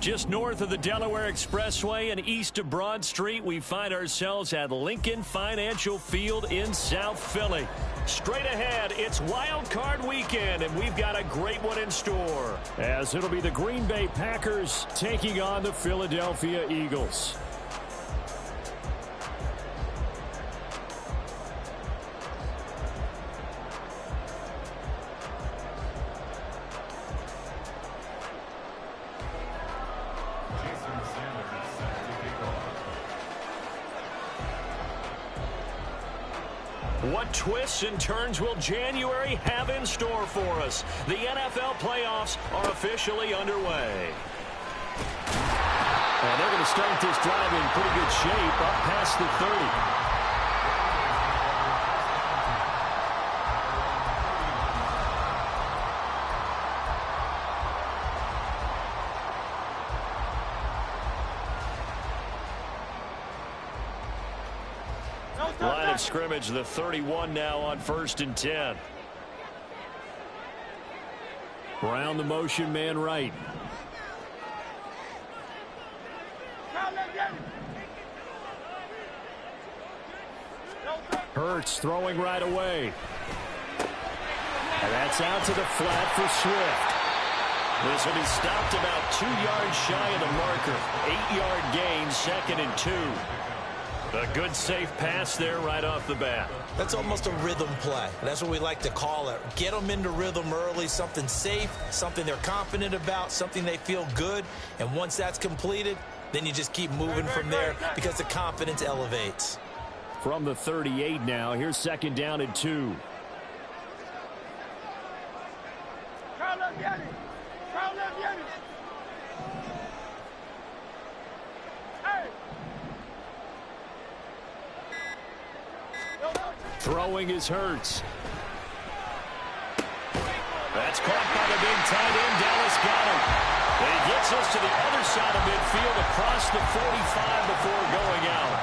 Just north of the Delaware Expressway and east of Broad Street, we find ourselves at Lincoln Financial Field in South Philly. Straight ahead, it's Wild Card Weekend, and we've got a great one in store, as it'll be the Green Bay Packers taking on the Philadelphia Eagles. What twists and turns will January have in store for us? The NFL playoffs are officially underway. And they're going to start this drive in pretty good shape up past the 30. Line of scrimmage, the 31 now on 1st and 10. Brown the motion man right. Hurts throwing right away. And that's out to the flat for Swift. This will be stopped about 2 yards shy of the marker. 8-yard gain, 2nd and 2. A good, safe pass there right off the bat. That's almost a rhythm play. That's what we like to call it. Get them into rhythm early, something safe, something they're confident about, something they feel good. And once that's completed, then you just keep moving from there because the confidence elevates. From the 38 now, here's 2nd down and 2. Throwing is Hurts. That's caught by the big tight end. Dallas got him. And he gets us to the other side of midfield across the 45 before going out.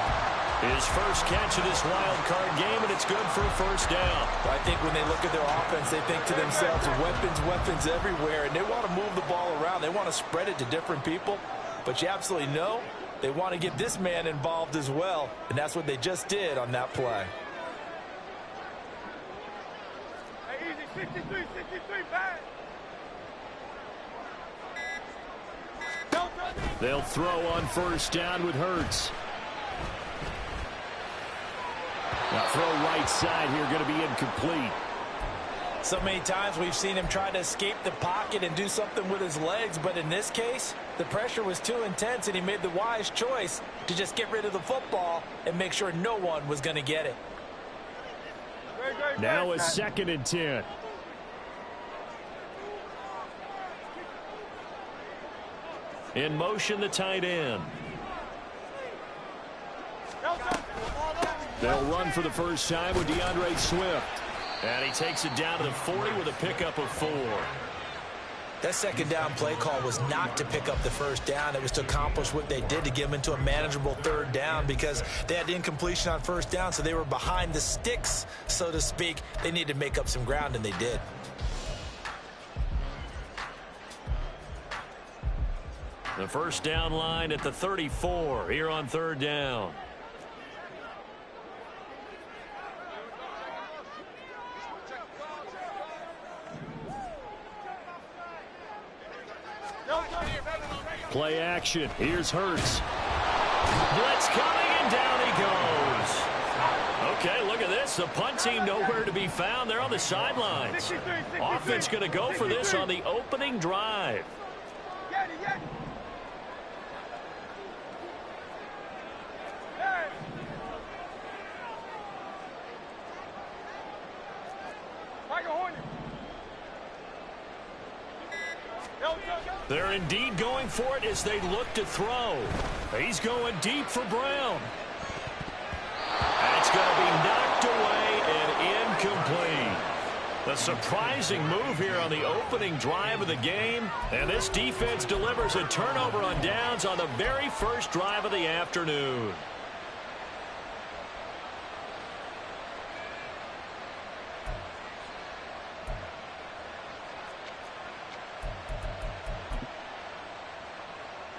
His first catch of this wild card game, and it's good for a 1st down. I think when they look at their offense, they think to themselves, weapons, weapons everywhere, and they want to move the ball around. They want to spread it to different people, but you absolutely know they want to get this man involved as well, and that's what they just did on that play. 63, back. They'll throw on 1st down with Hurts. Now throw right side here, going to be incomplete. So many times we've seen him try to escape the pocket and do something with his legs, but in this case, the pressure was too intense, and he made the wise choice to just get rid of the football and make sure no one was going to get it. Now a 2nd and 10. In motion, the tight end. They'll run for the first time with DeAndre Swift. And he takes it down to the 40 with a pickup of 4. That 2nd down play call was not to pick up the 1st down. It was to accomplish what they did, to get them into a manageable 3rd down, because they had incompletion on 1st down, so they were behind the sticks, so to speak. They needed to make up some ground, and they did. The 1st down line at the 34 here on 3rd down. Play action. Here's Hurts. Blitz coming, and down he goes. Okay, look at this. The punt team nowhere to be found. They're on the sidelines. Offense going to go for this on the opening drive. They're indeed going for it as they look to throw. He's going deep for Brown. That's going to be knocked away and incomplete. A surprising move here on the opening drive of the game. And this defense delivers a turnover on downs on the very first drive of the afternoon.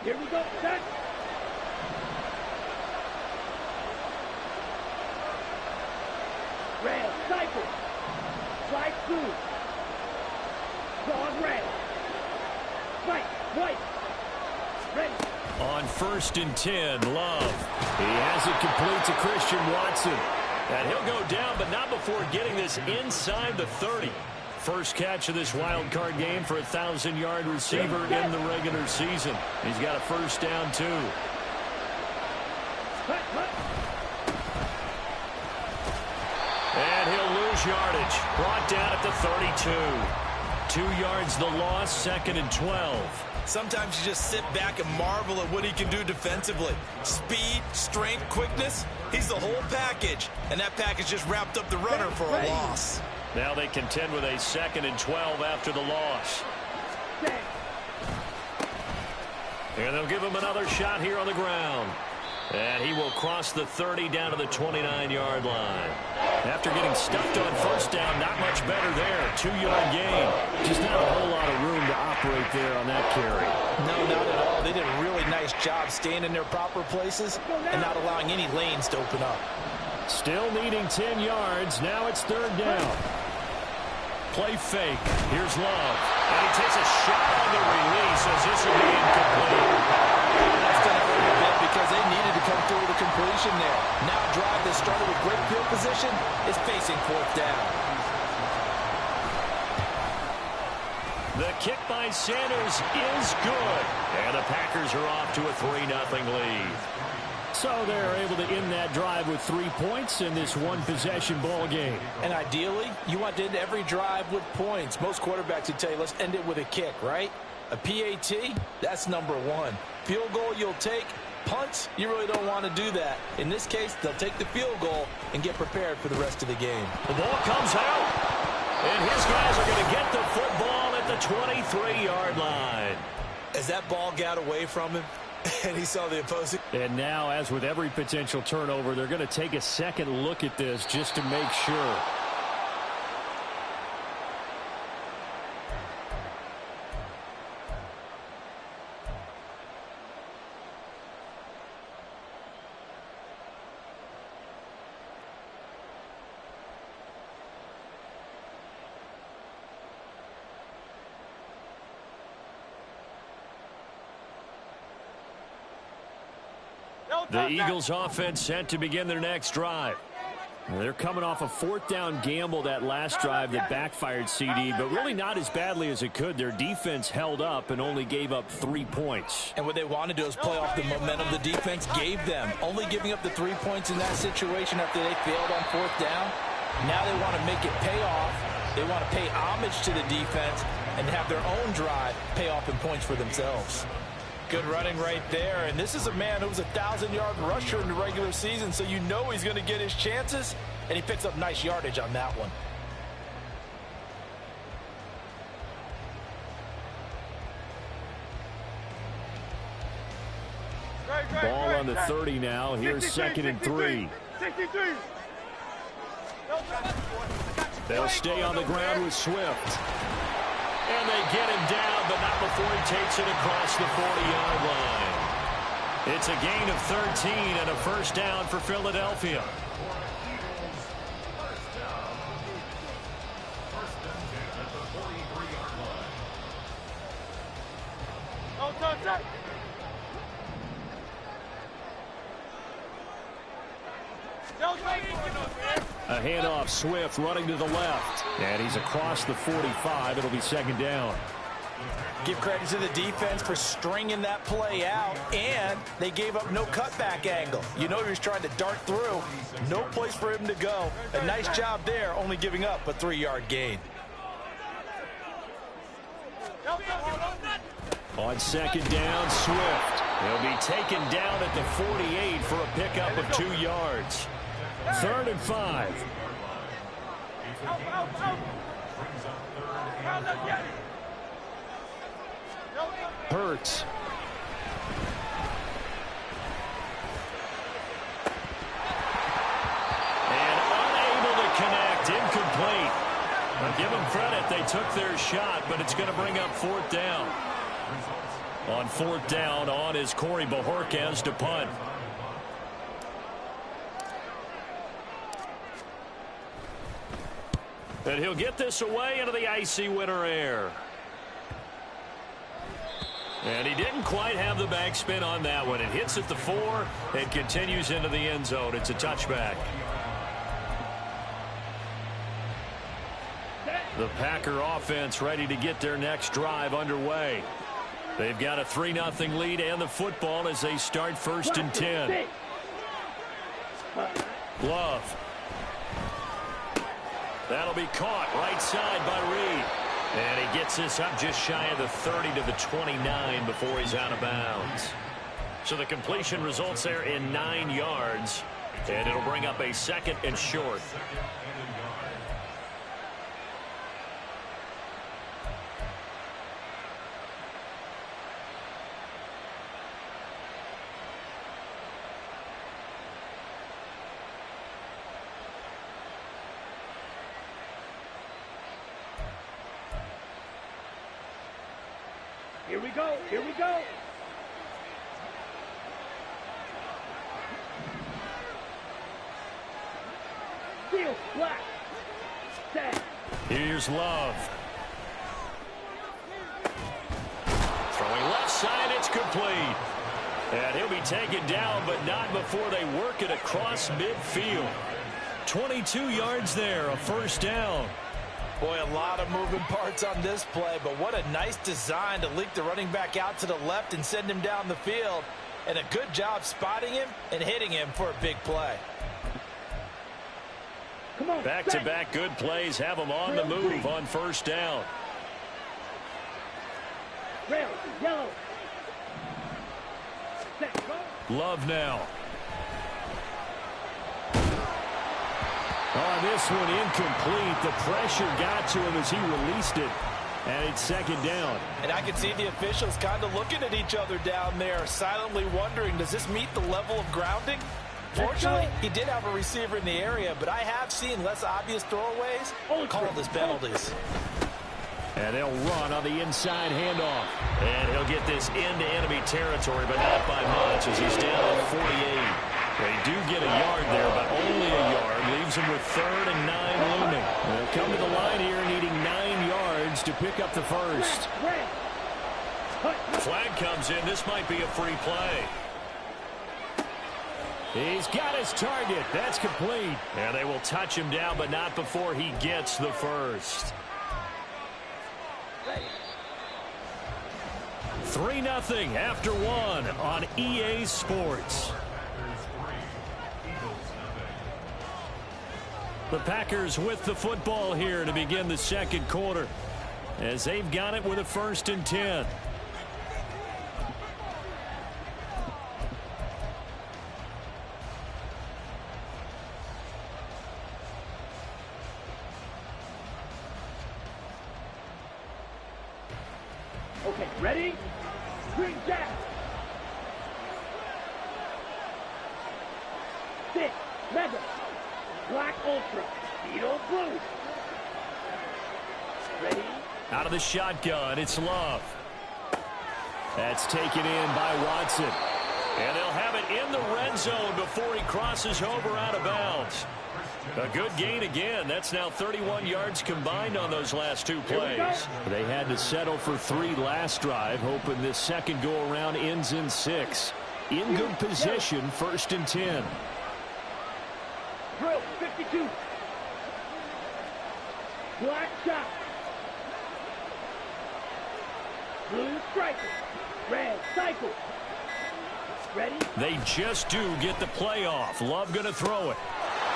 Here we go. Set. Red, cycle. Slide through. Cross red. Right, white. Ready. On 1st and 10, Love. He has it complete to Christian Watson. And he'll go down, but not before getting this inside the 30. First catch of this wild card game for a 1,000-yard receiver in the regular season. He's got a first down, too. And he'll lose yardage. Brought down at the 32. 2 yards the loss, 2nd and 12. Sometimes you just sit back and marvel at what he can do defensively. Speed, strength, quickness. He's the whole package. And that package just wrapped up the runner for a loss. Now they contend with a 2nd and 12 after the loss. And they'll give him another shot here on the ground. And he will cross the 30 down to the 29-yard line. After getting stuffed on first down, not much better there. 2-yard gain. Just not a whole lot of room to operate there on that carry. No, not at all. They did a really nice job staying in their proper places and not allowing any lanes to open up. Still needing 10 yards. Now it's 3rd down. Play fake. Here's Love. And he takes a shot on the release as this will be incomplete. That's going to hurt a bit because they needed to come through with a completion there. Now a drive that started with great field position is facing 4th down. The kick by Sanders is good. And the Packers are off to a 3-0 lead. So they're able to end that drive with 3 points in this one-possession ball game. And ideally, you want to end every drive with points. Most quarterbacks would tell you, let's end it with a kick, right? A PAT, that's number 1. Field goal you'll take. Punts, you really don't want to do that. In this case, they'll take the field goal and get prepared for the rest of the game. The ball comes out. And his guys are going to get the football at the 23-yard line. As that ball got away from him, and he saw the opposing. And now, as with every potential turnover, they're going to take a second look at this just to make sure. The Eagles offense set to begin their next drive. They're coming off a 4th down gamble that last drive that backfired CD, but really not as badly as it could. Their defense held up and only gave up 3 points. And what they want to do is play off the momentum the defense gave them. Only giving up the 3 points in that situation after they failed on 4th down. Now they want to make it pay off. They want to pay homage to the defense and have their own drive pay off in points for themselves. Good running right there, and this is a man who was a 1,000-yard rusher in the regular season, so you know he's going to get his chances, and he picks up nice yardage on that one. Ball on the 30 now. Here's 2nd and 3. They'll stay on the ground with Swift. And they get him down, but not before he takes it across the 40-yard line. It's a gain of 13 and a first down for Philadelphia. A handoff, Swift running to the left. And he's across the 45. It'll be 2nd down. Give credit to the defense for stringing that play out, and they gave up no cutback angle. You know he was trying to dart through. No place for him to go. A nice job there, only giving up a 3-yard gain. On 2nd down, Swift. He'll be taken down at the 48 for a pickup of 2 yards. 3rd and 5. Hurts. And unable to connect. Incomplete. I'll give them credit. They took their shot, but it's going to bring up 4th down. On fourth down, on is Corey Bajorquez to punt. And he'll get this away into the icy winter air. And he didn't quite have the backspin on that one. It hits at the 4 and continues into the end zone. It's a touchback. The Packer offense ready to get their next drive underway. They've got a 3-0 lead and the football as they start 1st and 10. Love. That'll be caught right side by Reed. And he gets this up just shy of the 30 to the 29 before he's out of bounds. So the completion results there in 9 yards. And it'll bring up a 2nd and short. Here we go. Here we go. Field flat. Set. Here's Love. Throwing left side, it's complete. And he'll be taken down, but not before they work it across midfield. 22 yards there, a 1st down. Boy, a lot of moving parts on this play, but what a nice design to leak the running back out to the left and send him down the field. And a good job spotting him and hitting him for a big play. Come on, back-to-back good plays have them on the move on 1st down. Red, yellow. Set, go. Love now. On this one, incomplete. The pressure got to him as he released it. And it's 2nd down. And I can see the officials kind of looking at each other down there, silently wondering, does this meet the level of grounding? Fortunately, he did have a receiver in the area, but I have seen less obvious throwaways called as penalties. And they'll run on the inside handoff. And he'll get this into enemy territory, but not by much as he's down at 48. They do get a yard there, but only a yard. Leaves them with 3rd and 9 looming. They'll come to the line here needing 9 yards to pick up the 1st. Flag comes in. This might be a free play. He's got his target. That's complete. And they will touch him down, but not before he gets the 1st. 3-0 after 1 on EA Sports. The Packers with the football here to begin the 2nd quarter as they've got it with a 1st and 10. Okay, ready? Green jack. 6, mega. Black Ultra, Beetle Blue. Ready? Out of the shotgun, it's Love. That's taken in by Watson. And they'll have it in the red zone before he crosses over out of bounds. A good gain again. That's now 31 yards combined on those last 2 plays. They had to settle for 3 last drive, hoping this second go-around ends in 6. In good position, 1st and 10. Drill, 52. Black shot. Blue striker. Red cycle. Ready? They just do get the play off. Love going to throw it.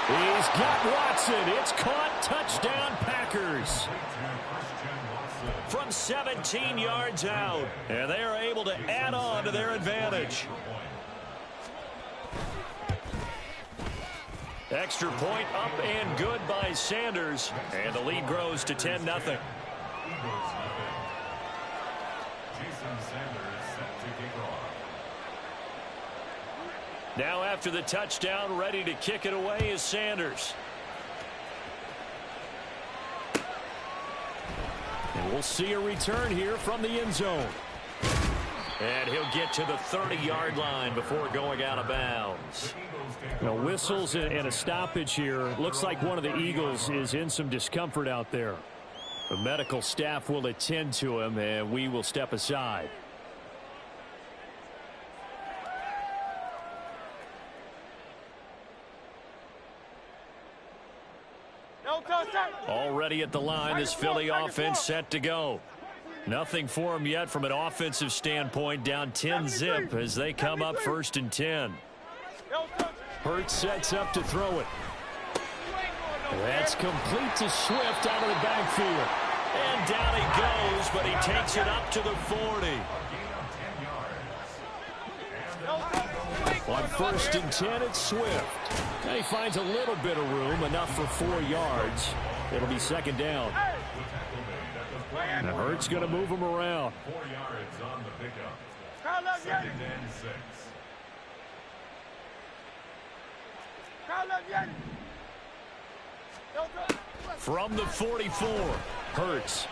He's got Watson. It's caught. Touchdown, Packers. From 17 yards out. And they are able to add on to their advantage. Extra point up and good by Sanders. And the lead grows to 10-0. Now after the touchdown, ready to kick it away is Sanders. And we'll see a return here from the end zone. And he'll get to the 30-yard line before going out of bounds. Now, whistles and a stoppage here. Looks like one of the Eagles is in some discomfort out there. The medical staff will attend to him, and we will step aside. Already at the line, this Philly offense set to go. Nothing for him yet from an offensive standpoint. Down 10-zip as they come up 1st and 10. Hurts sets up to throw it. That's complete to Swift out of the backfield. And down he goes, but he takes it up to the 40. On 1st and 10, it's Swift. Now he finds a little bit of room, enough for 4 yards. It'll be 2nd down. Now Hurts going to move him around. 4 yards on the pickup. 2nd and 6. From the 44, Hurts.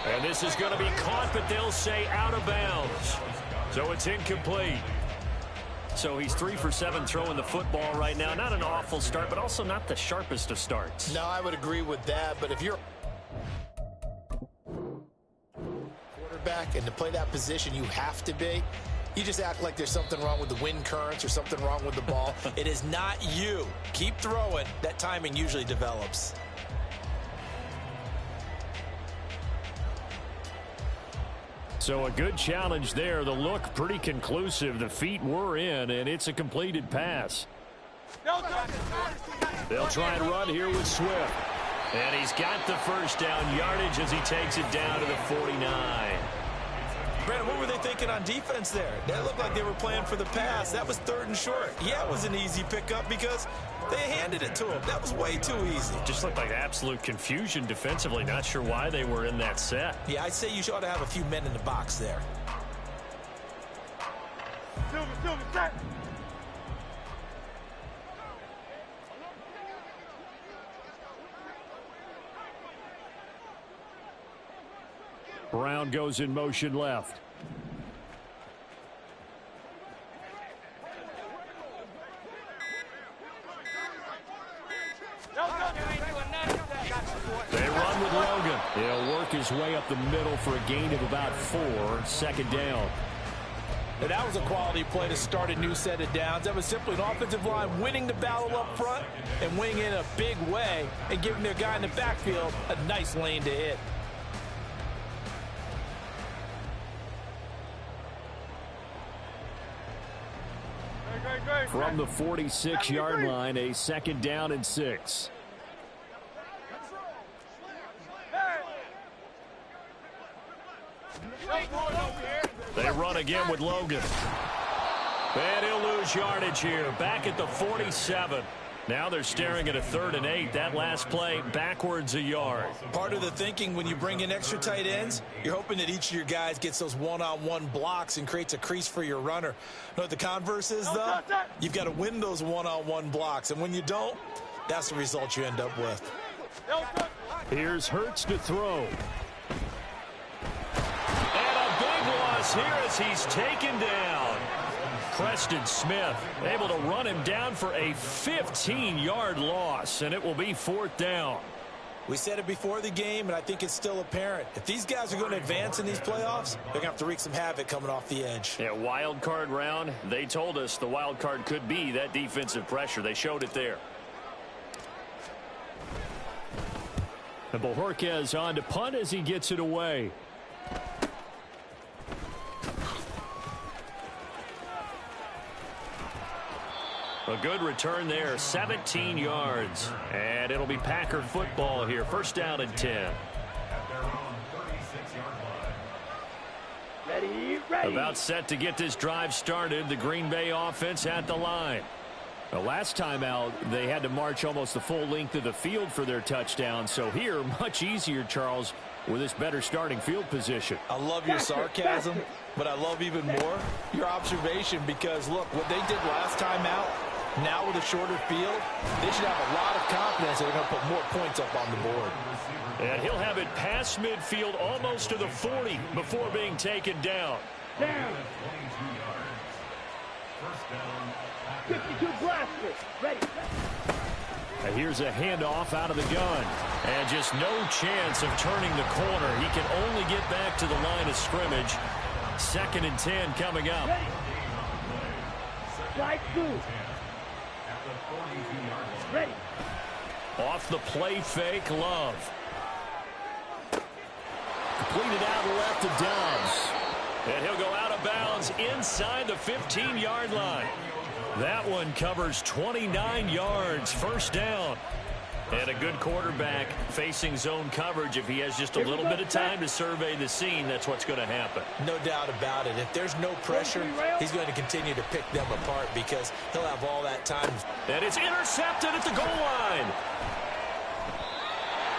And this is going to be caught, but they'll say out of bounds. So it's incomplete. So he's 3 for 7 throwing the football right now. Not an awful start, but also not the sharpest of starts. No, I would agree with that. But if you're quarterback and to play that position, you have to be. You just act like there's something wrong with the wind currents or something wrong with the ball. It is not you. Keep throwing. That timing usually develops. So a good challenge there. The look pretty conclusive. The feet were in, and it's a completed pass. They'll try and run here with Swift. And he's got the 1st down yardage as he takes it down to the 49. Brandon, what were they thinking on defense there? That looked like they were playing for the pass. That was 3rd and short. Yeah, it was an easy pickup because they handed it to him. That was way too easy. Just looked like absolute confusion defensively. Not sure why they were in that set. Yeah, I'd say you ought to have a few men in the box there. Set. Brown goes in motion left. They run with Logan. He'll work his way up the middle for a gain of about 4. 2nd down. And that was a quality play to start a new set of downs. That was simply an offensive line winning the battle up front and winning in a big way and giving their guy in the backfield a nice lane to hit. From the 46-yard line, a 2nd down and 6. They run again with Logan. And he'll lose yardage here. Back at the 47. Now they're staring at a 3rd and 8. That last play backwards a yard. Part of the thinking when you bring in extra tight ends, you're hoping that each of your guys gets those one-on-one blocks and creates a crease for your runner. You know what the converse is, though? You've got to win those one-on-one blocks. And when you don't, that's the result you end up with. Here's Hurts to throw. And a big loss here as he's taken down. Preston Smith able to run him down for a 15-yard loss, and it will be 4th down. We said it before the game, and I think it's still apparent. If these guys are going to advance in these playoffs, they're going to have to wreak some havoc coming off the edge. Yeah, wild card round. They told us the wild card could be that defensive pressure. They showed it there. And Bojorquez on to punt as he gets it away. A good return there, 17 yards. And it'll be Packer football here. 1st down and 10. Ready. About set to get this drive started. The Green Bay offense at the line. The last time out, they had to march almost the full length of the field for their touchdown. So here, much easier, Charles, with this better starting field position. I love your sarcasm, but I love even more your observation because, look, what they did last time out, now with a shorter field, they should have a lot of confidence that they're going to put more points up on the board. And he'll have it past midfield almost to the 40 before being taken down. Down. 52 blaster. Ready. Here's a handoff out of the gun. And just no chance of turning the corner. He can only get back to the line of scrimmage. 2nd and 10 coming up. Ready. Strike 2. Ready. Off the play fake, Love. Completed out left to Dobbs. And he'll go out of bounds inside the 15-yard line. That one covers 29 yards, 1st down. And a good quarterback facing zone coverage. If he has just a little bit of time to survey the scene, that's what's going to happen. No doubt about it. If there's no pressure, he's going to continue to pick them apart because he'll have all that time. And it's intercepted at the goal line.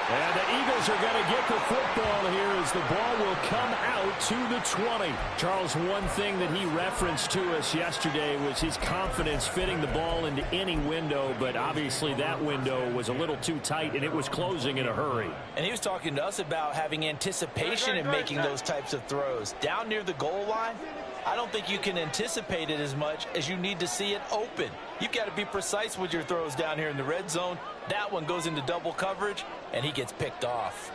And the Eagles are going to get the football here as the ball will come out to the 20. Charles, one thing that he referenced to us yesterday was his confidence fitting the ball into any window, but obviously that window was a little too tight and it was closing in a hurry. And he was talking to us about having anticipation in making those types of throws. Down near the goal line, I don't think you can anticipate it as much as you need to see it open. You've got to be precise with your throws down here in the red zone. That one goes into double coverage, and he gets picked off.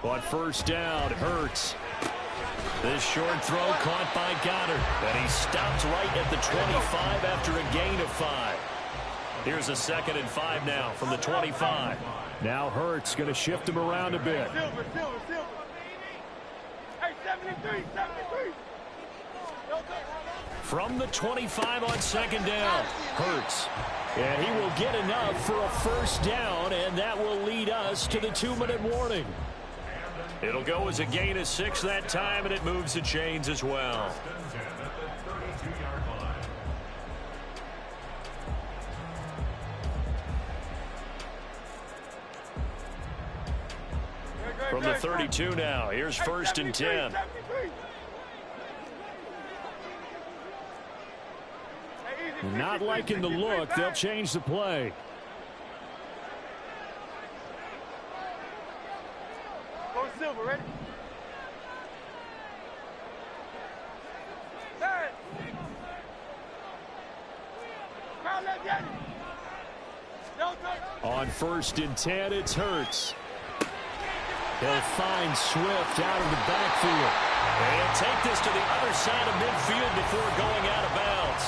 On 1st down, Hurts. This short throw caught by Goddard. And he stopped right at the 25 after a gain of 5. Here's a 2nd and 5 now from the 25. Now Hurts going to shift him around a bit. Silver. Hey, 73. From the 25 on 2nd down, Hurts. And he will get enough for a 1st down, and that will lead us to the 2-minute warning. It'll go as a gain of 6 that time, and it moves the chains as well. From the 32 now, here's 1st and 10. Not liking the look, they'll change the play. Go Silver, ready? Third. Crowd left, Yanni. On 1st and 10, it's Hurts. He'll find Swift out of the backfield. And he'll take this to the other side of midfield before going out of bounds.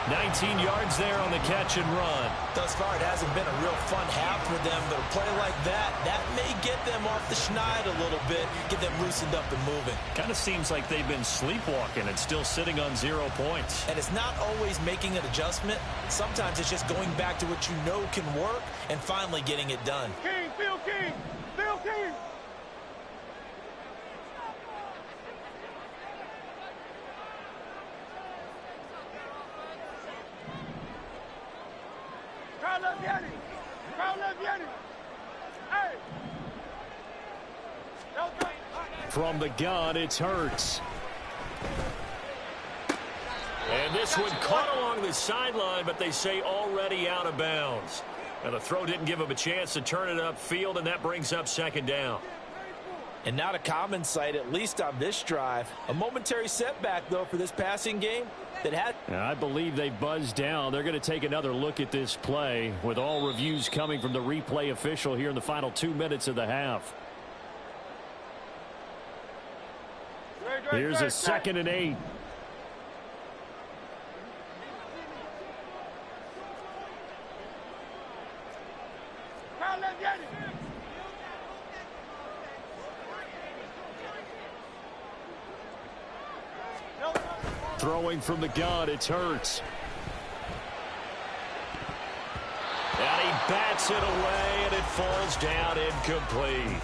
19 yards there on the catch and run. Thus far, it hasn't been a real fun half for them, but a play like that may get them off the schneid a little bit, get them loosened up and moving. Kind of seems like they've been sleepwalking and still sitting on 0 points. And it's not always making an adjustment. Sometimes it's just going back to what you know can work and finally getting it done. King, Phil King. Hey. From the gun, it's Hurts. And this one caught along the sideline, but they say already out of bounds. And the throw didn't give him a chance to turn it upfield, and that brings up 2nd down. And not a common sight, at least on this drive. A momentary setback, though, for this passing game that had... I believe they buzzed down. They're going to take another look at this play with all reviews coming from the replay official here in the final 2 minutes of the half. Here's a 2nd and 8. Throwing from the gun, it's Hurts. And he bats it away, and it falls down incomplete.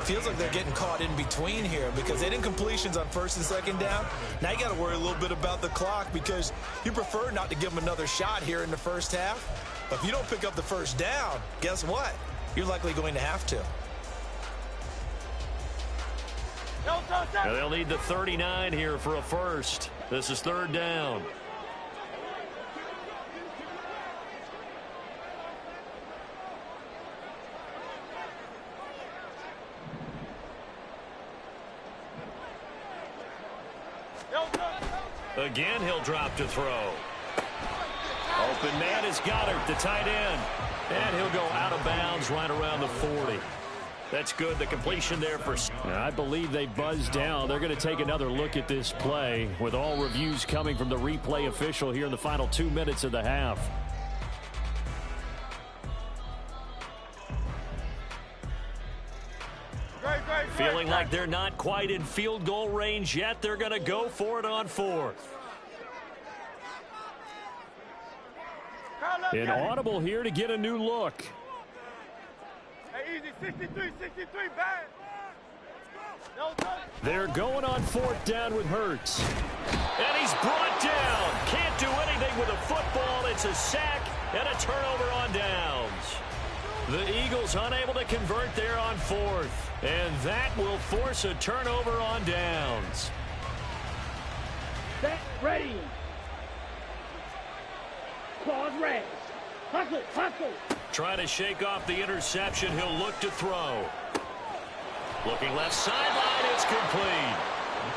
Feels like they're getting caught in between here because they didn't completions on 1st and 2nd down. Now you got to worry a little bit about the clock because you prefer not to give them another shot here in the 1st half. But if you don't pick up the 1st down, guess what? You're likely going to have to. Now they'll need the 39 here for a 1st. This is 3rd down. Again, he'll drop to throw. Open man is Goddard, the tight end. And he'll go out of bounds right around the 40. That's good. The completion there for... I believe they buzzed down. They're going to take another look at this play with all reviews coming from the replay official here in the final 2 minutes of the half. Feeling like they're not quite in field goal range yet. They're going to go for it on 4th. An audible here to get a new look. Hey, easy, 63, bang. They're going on 4th down with Hurts. And he's brought down. Can't do anything with a football. It's a sack and a turnover on downs. The Eagles unable to convert there on 4th. And that will force a turnover on downs. Set, ready. Claws raised. Hustle, hustle. Trying to shake off the interception. He'll look to throw. Looking left sideline. It's complete.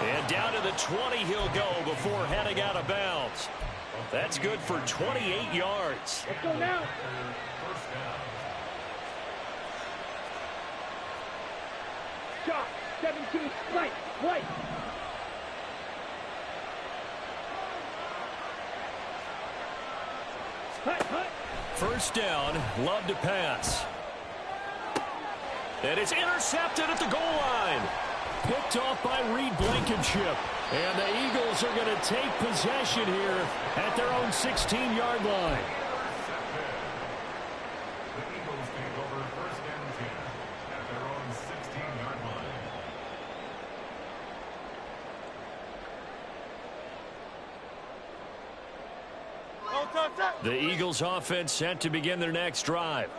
And down to the 20 he'll go before heading out of bounds. That's good for 28 yards. Let's go now. Shot, 17, right. Hut. First down, Love to pass. And it's intercepted at the goal line. Picked off by Reed Blankenship. And the Eagles are going to take possession here at their own 16-yard line. The Eagles take over 1st and 10 at their own 16-yard line. The Eagles offense set to begin their next drive.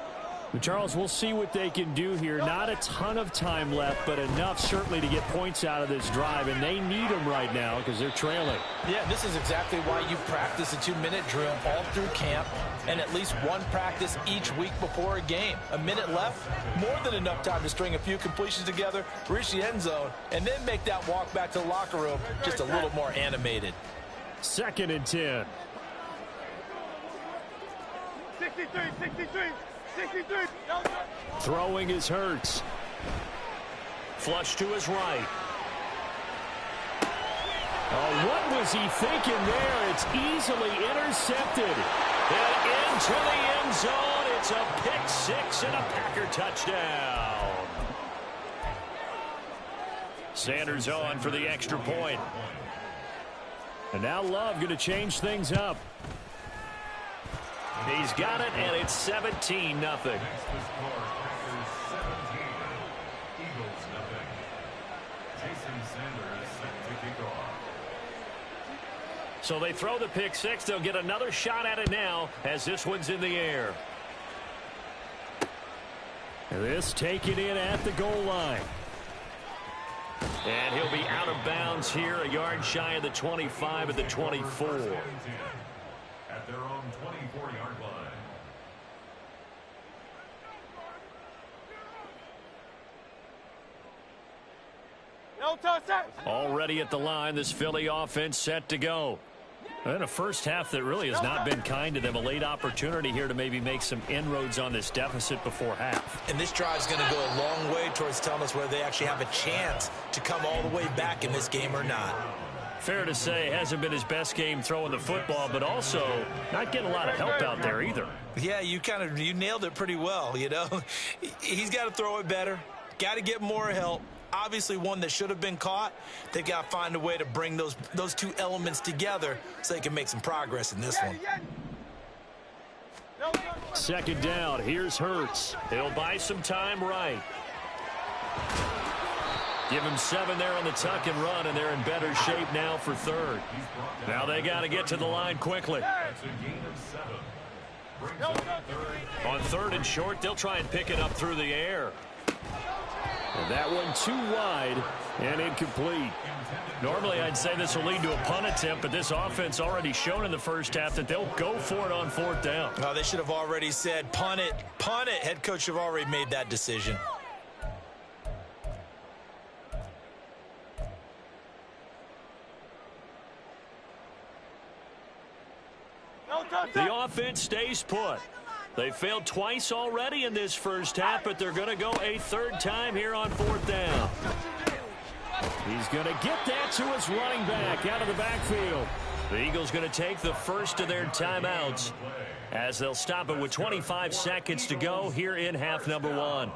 But Charles, we'll see what they can do here. Not a ton of time left, but enough certainly to get points out of this drive, and they need them right now because they're trailing. Yeah, this is exactly why you practice a 2-minute drill all through camp and at least one practice each week before a game. A minute left, more than enough time to string a few completions together, reach the end zone, and then make that walk back to the locker room just a little more animated. 2nd and 10. 63. Throwing is Hurts. Flush to his right. Oh, what was he thinking there? It's easily intercepted. And into the end zone. It's a pick 6 and a Packer touchdown. Sanders on for the extra point. And now Love going to change things up. He's got it, and it's 17-0. Next to score, Packers 17, Eagles 0. Jason Sanders set to kick off. So they throw the pick 6. They'll get another shot at it now as this one's in the air. This taken in at the goal line. And he'll be out of bounds here, a yard shy of the 25 at the 24. At their own 24-yard line. Already at the line, this Philly offense set to go. And a first half that really has not been kind to them. A late opportunity here to maybe make some inroads on this deficit before half. And this drive is going to go a long way towards telling us whether they actually have a chance to come all the way back in this game or not. Fair to say, it hasn't been his best game throwing the football, but also not getting a lot of help out there either. Yeah, you nailed it pretty well, you know. He's got to throw it better, got to get more help. Obviously one that should have been caught. They've got to find a way to bring those two elements together so they can make some progress in this one. 2nd down, here's Hurts. He'll buy some time right. Give him 7 there on the tuck and run, and they're in better shape now for 3rd. Now they got to get to the line quickly. That's a gain of 7. Brings up 3rd. On 3rd and short, they'll try and pick it up through the air. And that one too wide and incomplete. Normally I'd say this will lead to a punt attempt, but this offense already shown in the first half that they'll go for it on 4th down. Oh, they should have already said punt it, punt it. Head coach have already made that decision. The offense stays put. They failed twice already in this first half, but they're going to go a third time here on fourth down. He's going to get that to his running back out of the backfield. The Eagles going to take the first of their timeouts as they'll stop it with 25 seconds to go here in half number one.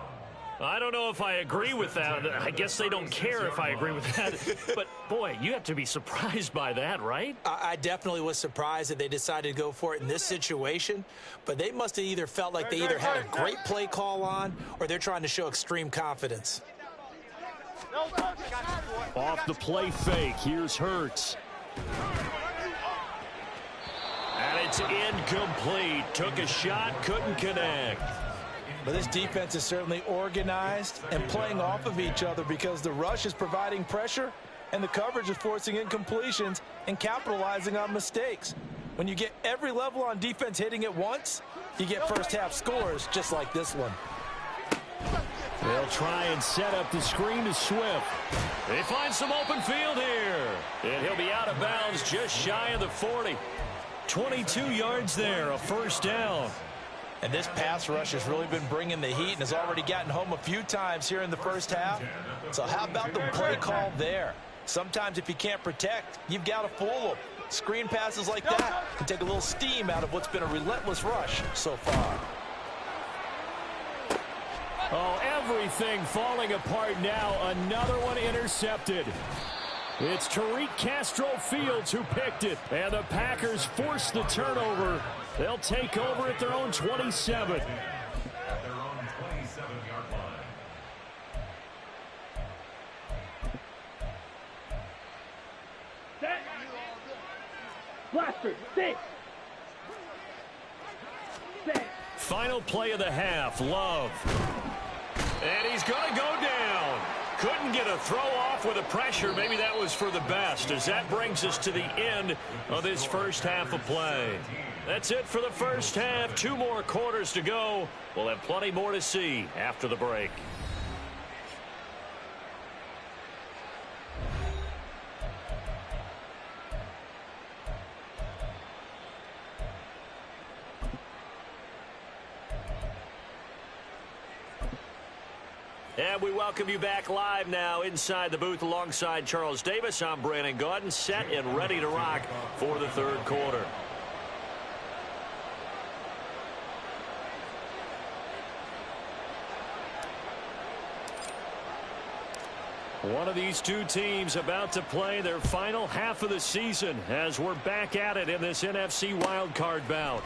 I don't know if I agree with that. I guess they don't care if I agree with that. But, boy, you have to be surprised by that, right? I definitely was surprised that they decided to go for it in this situation. But they must have either felt like they either had a great play call on or they're trying to show extreme confidence. Off the play fake, here's Hurts. And it's incomplete. Took a shot, couldn't connect. But this defense is certainly organized and playing off of each other because the rush is providing pressure and the coverage is forcing incompletions and capitalizing on mistakes. When you get every level on defense hitting at once, you get first half scores just like this one. They'll try and set up the screen to Swift. They find some open field here. And he'll be out of bounds just shy of the 40. 22 yards there, a first down. And this pass rush has really been bringing the heat and has already gotten home a few times here in the first half. So how about the play call there? Sometimes if you can't protect, you've got to fool them. Screen passes like that can take a little steam out of what's been a relentless rush so far. Oh, everything falling apart now. Another one intercepted. It's Tariq Castro-Fields who picked it. And the Packers force the turnover. They'll take over at their own 27. At their own 27-yard line. Set. Blaster, sit. Set. Final play of the half, Love. And he's going to go down. Couldn't get a throw off with the pressure. Maybe that was for the best, as that brings us to the end of this first half of play. That's it for the first half. 2 more quarters to go. We'll have plenty more to see after the break. And we welcome you back live now inside the booth alongside Charles Davis. I'm Brandon Gaudin, set and ready to rock for the third quarter. One of these two teams about to play their final half of the season as we're back at it in this NFC wildcard bout.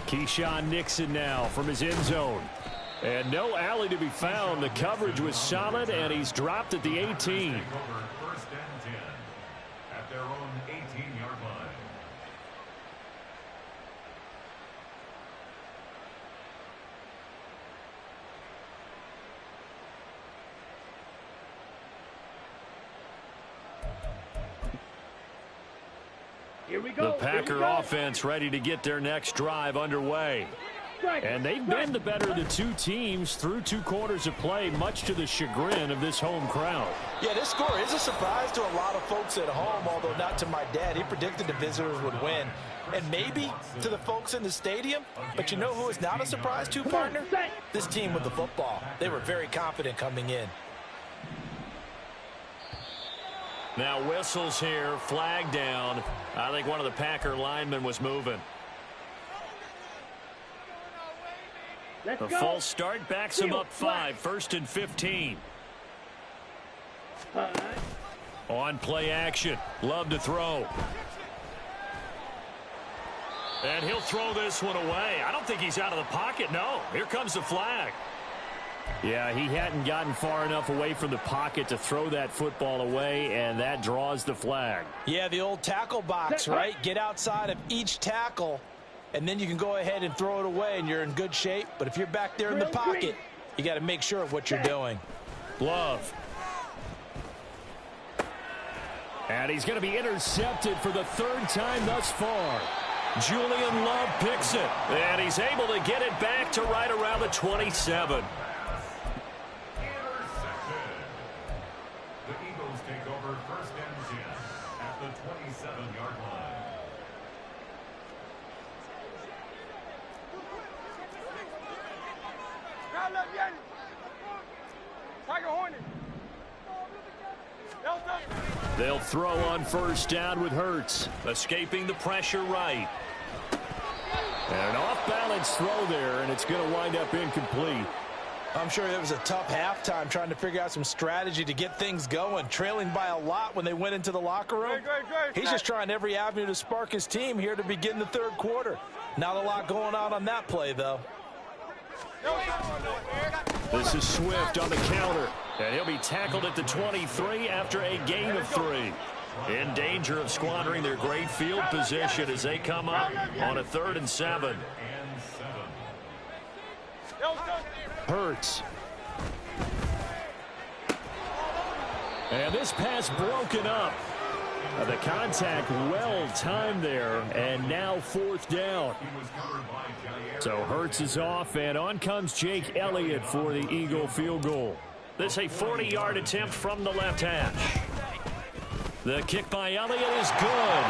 Keyshawn Nixon now from his end zone. And no alley to be found. The coverage was solid, and he's dropped at the 18. First and 10 at their own 18-yard line. Here we go. The Packer offense ready to get their next drive underway. And they've been the better of the two teams through 2 quarters of play, much to the chagrin of this home crowd. Yeah, this score is a surprise to a lot of folks at home, although not to my dad. He predicted the visitors would win. And maybe to the folks in the stadium. But you know who is not a surprise to, partner? This team with the football. They were very confident coming in. Now whistles here, flag down. I think one of the Packer linemen was moving. Let's A go. false start backs him up 5, 1st and 15. On play action, Love to throw. And he'll throw this one away. I don't think he's out of the pocket, no. Here comes the flag. Yeah, he hadn't gotten far enough away from the pocket to throw that football away, and that draws the flag. Yeah, the old tackle box, right? Get outside of each tackle, and then you can go ahead and throw it away, and you're in good shape. But if you're back there in the pocket, you got to make sure of what you're doing. Love. And he's going to be intercepted for the 3rd time thus far. Julian Love picks it, and he's able to get it back to right around the 27. The Eagles take over 1st and 10 at the 27-yard line. They'll throw on first down with Hurts. Escaping the pressure right. And an off-balance throw there, and it's going to wind up incomplete. I'm sure it was a tough halftime trying to figure out some strategy to get things going. Trailing by a lot when they went into the locker room. He's just trying every avenue to spark his team here to begin the third quarter. Not a lot going on that play, though. This is Swift on the counter, and he'll be tackled at the 23 after a gain of 3. In danger of squandering their great field position as they come up on a 3rd and 7. Hurts. And this pass broken up. The contact well timed there, and now 4th down. So Hurts is off, and on comes Jake Elliott for the Eagle field goal. This a 40-yard attempt from the left hash. The kick by Elliott is good.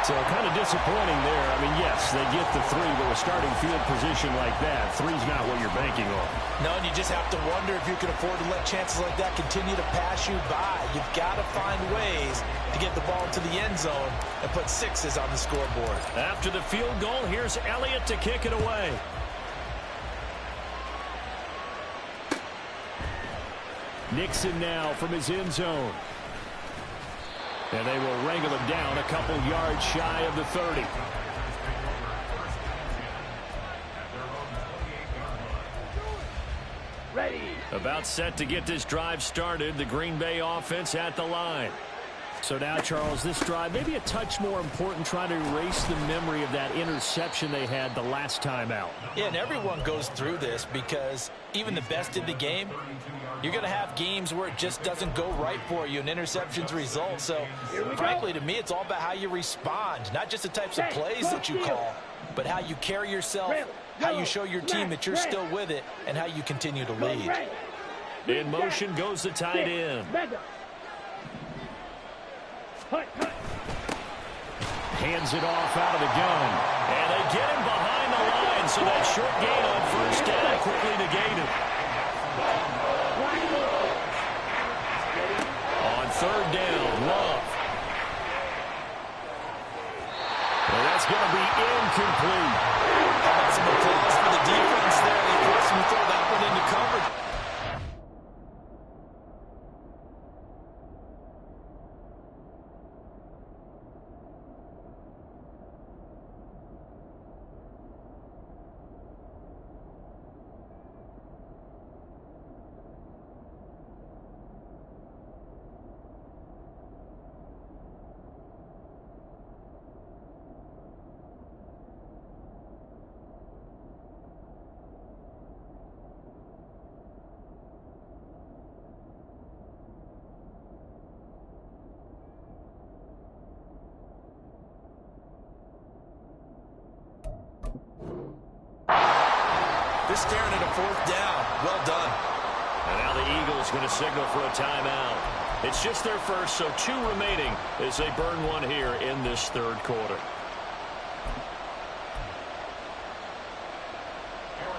So kind of disappointing there. I mean, yes, they get the 3, but a starting field position like that, 3's not what you're banking on. No, and you just have to wonder if you can afford to let chances like that continue to pass you by. You've got to find ways to get the ball to the end zone and put 6s on the scoreboard. After the field goal, here's Elliott to kick it away. Nixon now from his end zone. And they will wrangle him down a couple yards shy of the 30. Ready. About set to get this drive started. The Green Bay offense at the line. So now, Charles, this drive maybe a touch more important, trying to erase the memory of that interception they had the last time out. Yeah, and everyone goes through this because even the best in the game, you're going to have games where it just doesn't go right for you, and interceptions result. So, frankly, to me, it's all about how you respond, not just the types of plays that you call, but how you carry yourself, how you show your team that you're still with it, and how you continue to lead. In motion goes the tight end. Hands it off out of the gun. And they get him behind the line, so that short gain on first down quickly negated. On 3rd down, Love. Well, that's going to be incomplete. How about some applause for the defense there? They forced him to throw that one into coverage. They're staring at a 4th down. Well done. And now the Eagles going to signal for a timeout. It's just their first, so 2 remaining as they burn one here in this 3rd quarter.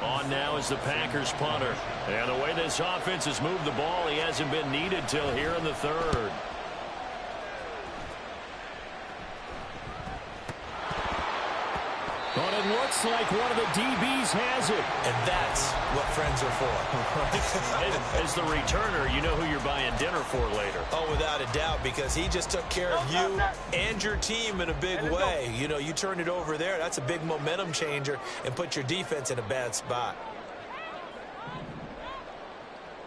On now is the Packers punter. And the way this offense has moved the ball, he hasn't been needed till here in the 3rd. But it looks like one of the DBs has it. And that's what friends are for. As the returner, you know who you're buying dinner for later. Oh, without a doubt, because he just took care of you and your team in a big way. You know, you turn it over there, that's a big momentum changer and put your defense in a bad spot.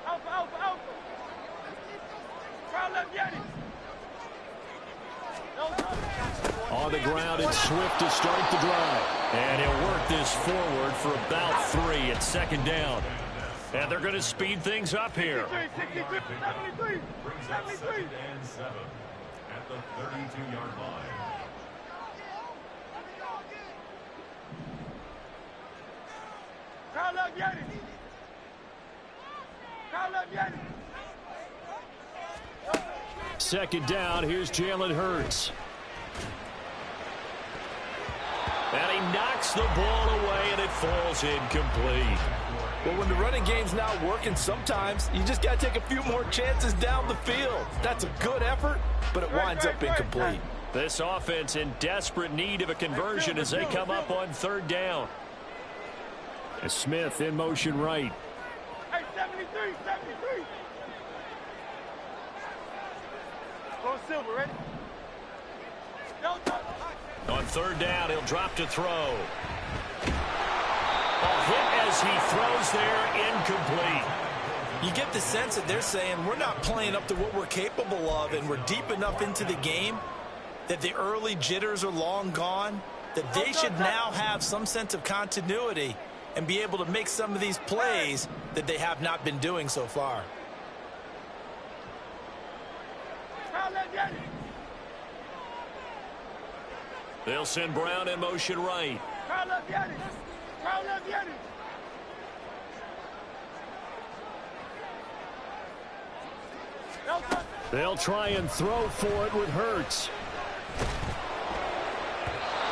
Alpha, alpha, alpha. Try left, Yanni. On the ground, it's Swift to start the drive. And he'll work this forward for about 3 at 2nd down. And they're going to speed things up here. 73, 73, 73. And 7 at the 32-yard line. Crowd love Yanni. Crowd love Yanni. 2nd down, here's Jalen Hurts. And he knocks the ball away, and it falls incomplete. Well, when the running game's not working, sometimes you just got to take a few more chances down the field. That's a good effort, but it winds up incomplete. This offense in desperate need of a conversion as they come up on third down. Smith in motion right. Hey, 73, 73. Go Silver, ready? On third down, he'll drop to throw. A hit as he throws there, incomplete. You get the sense that they're saying we're not playing up to what we're capable of, and we're deep enough into the game that the early jitters are long gone, that they should now have some sense of continuity and be able to make some of these plays that they have not been doing so far. They'll send Brown in motion right. They'll try and throw for it with Hurts.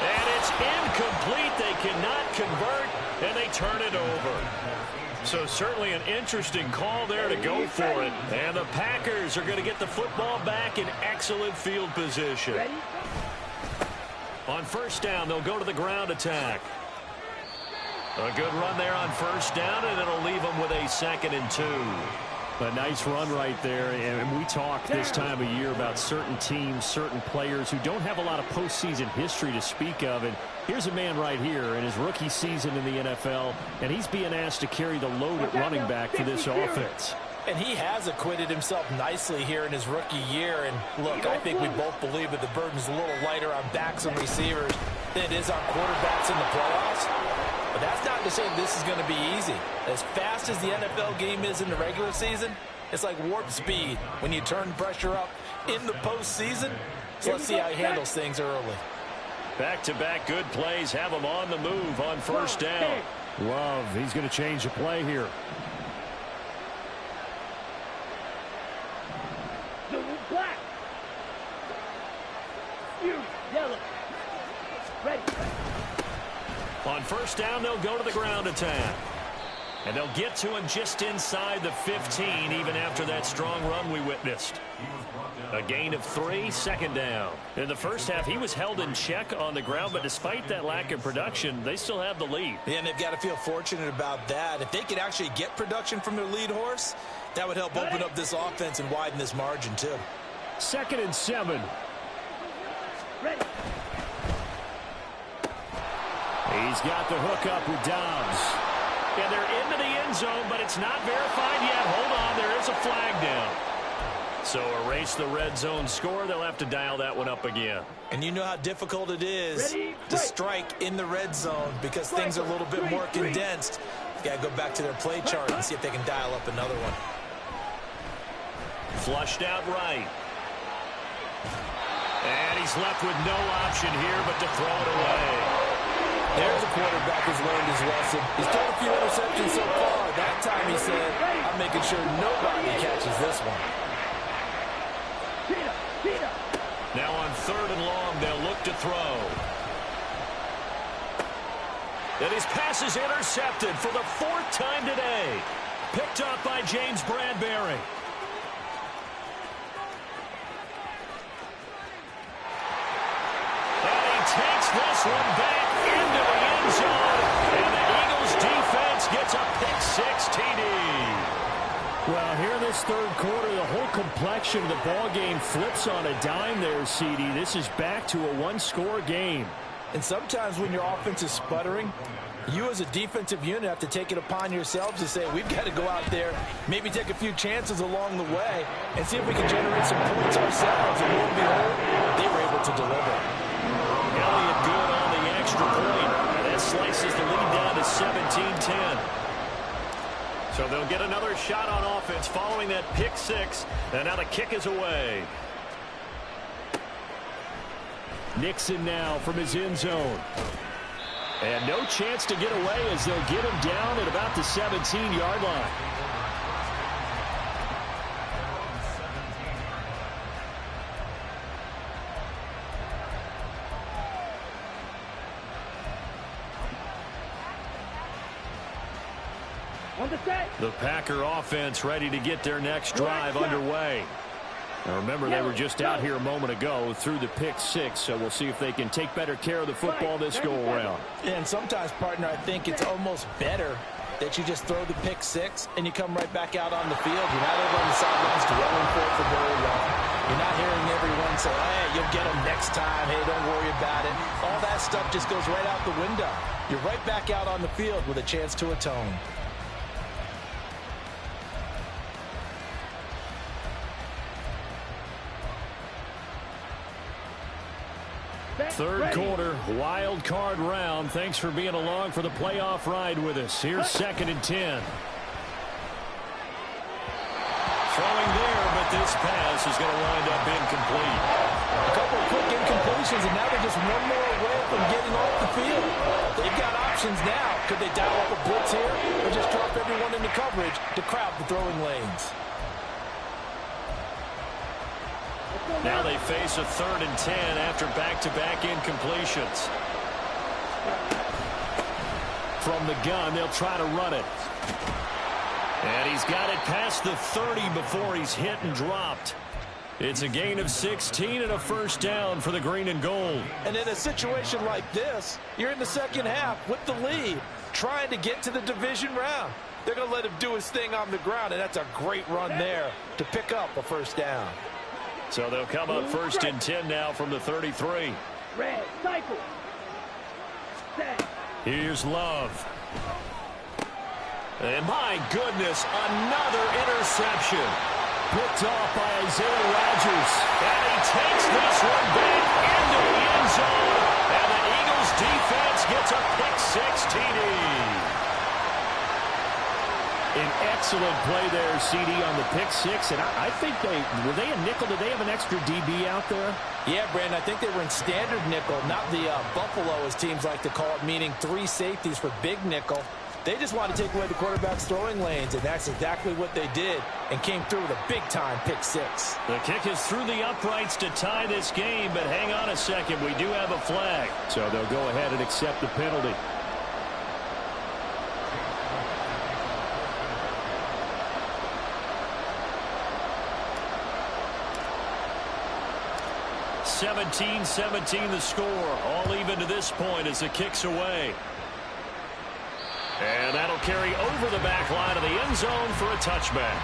And it's incomplete. They cannot convert, and they turn it over. So certainly an interesting call there to go for it. And the Packers are going to get the football back in excellent field position. On first down, they'll go to the ground attack. A good run there on first down, and it'll leave them with a 2nd and 2. A nice run right there, and we talk this time of year about certain teams, certain players who don't have a lot of postseason history to speak of, and here's a man right here in his rookie season in the NFL, and he's being asked to carry the load at running back for this offense. And he has acquitted himself nicely here in his rookie year, and look, I think we both believe that the burden's a little lighter on backs and receivers than it is on quarterbacks in the playoffs. But that's not to say this is going to be easy. As fast as the NFL game is in the regular season, it's like warp speed when you turn pressure up in the postseason. So let's see how he handles things early. Back-to-back good plays have him on the move on first down. Love, he's going to change the play here. Black. Yellow. Ready. On first down, they'll go to the ground attack. And they'll get to him just inside the 15, even after that strong run we witnessed. A gain of 3, 2nd down. In the first half, he was held in check on the ground, but despite that lack of production, they still have the lead. Yeah, and they've got to feel fortunate about that. If they could actually get production from their lead horse, that would help open up this offense and widen this margin, too. 2nd and 7. Ready. He's got the hook up with Dobbs. And they're into the end zone, but it's not verified yet. Hold on, there is a flag down. So erase the red zone score. They'll have to dial that one up again. And you know how difficult it is to strike in the red zone because things are a little bit more condensed. You got to go back to their play chart and see if they can dial up another one. Flushed out right. And he's left with no option here but to throw it away. There's a quarterback who's learned his lesson. He's thrown a few interceptions so far. That time he said, I'm making sure nobody catches this one. Now on 3rd and long, they'll look to throw. And his pass is intercepted for the 4th time today. Picked up by James Bradbury. And he takes this one back into the end zone. And the Eagles defense gets a pick-6 TD. Well, here in this 3rd quarter, the whole complexion of the ball game flips on a dime there, CD. This is back to a 1-score game. And sometimes when your offense is sputtering, you as a defensive unit have to take it upon yourselves to say, we've got to go out there, maybe take a few chances along the way, and see if we can generate some points ourselves. And lo and behold, they were able to deliver. Elliott good on the extra point. And that slices the lead down to 17-10. So they'll get another shot on offense following that pick-6. And now the kick is away. Nixon now from his end zone. And no chance to get away as they'll get him down at about the 17-yard line. On the set. The Packer offense ready to get their next drive underway. Now remember, they were just out here a moment ago through the pick six, so we'll see if they can take better care of the football this go-around. And sometimes, partner, I think it's almost better that you just throw the pick six and you come right back out on the field. You're not over on the sidelines dwelling for very long. You're not hearing everyone say, hey, you'll get them next time. Hey, don't worry about it. All that stuff just goes right out the window. You're right back out on the field with a chance to atone. Third quarter, wild card round. Thanks for being along for the playoff ride with us. Here's 2nd and 10. Throwing there, but this pass is going to wind up incomplete. A couple of quick incompletions, and now they're just one more away from getting off the field. They've got options now. Could they dial up a blitz here or just drop everyone into coverage to crowd the throwing lanes? Now they face a 3rd and 10 after back-to-back incompletions. From the gun, they'll try to run it. And he's got it past the 30 before he's hit and dropped. It's a gain of 16 and a first down for the green and gold. And in a situation like this, you're in the second half with the lead, trying to get to the division round. They're going to let him do his thing on the ground, and that's a great run there to pick up a first down. So they'll come up 1st and 10 now from the 33. Red, cycle. Set. Here's Love. And my goodness, another interception. Picked off by Isaiah Rodgers. And he takes this one back into the end zone. And the Eagles defense gets a pick-6 TD. An excellent play there, CD, on the pick-6. And I think were they a nickel? Did they have an extra DB out there? Yeah, Brandon, I think they were in standard nickel, not the Buffalo, as teams like to call it, meaning 3 safeties for big nickel. They just want to take away the quarterback's throwing lanes, and that's exactly what they did, and came through with a big-time pick-6. The kick is through the uprights to tie this game, but hang on a second. We do have a flag. So they'll go ahead and accept the penalty. (17-17) the score. All even to this point as the kick's away. And that'll carry over the back line of the end zone for a touchback.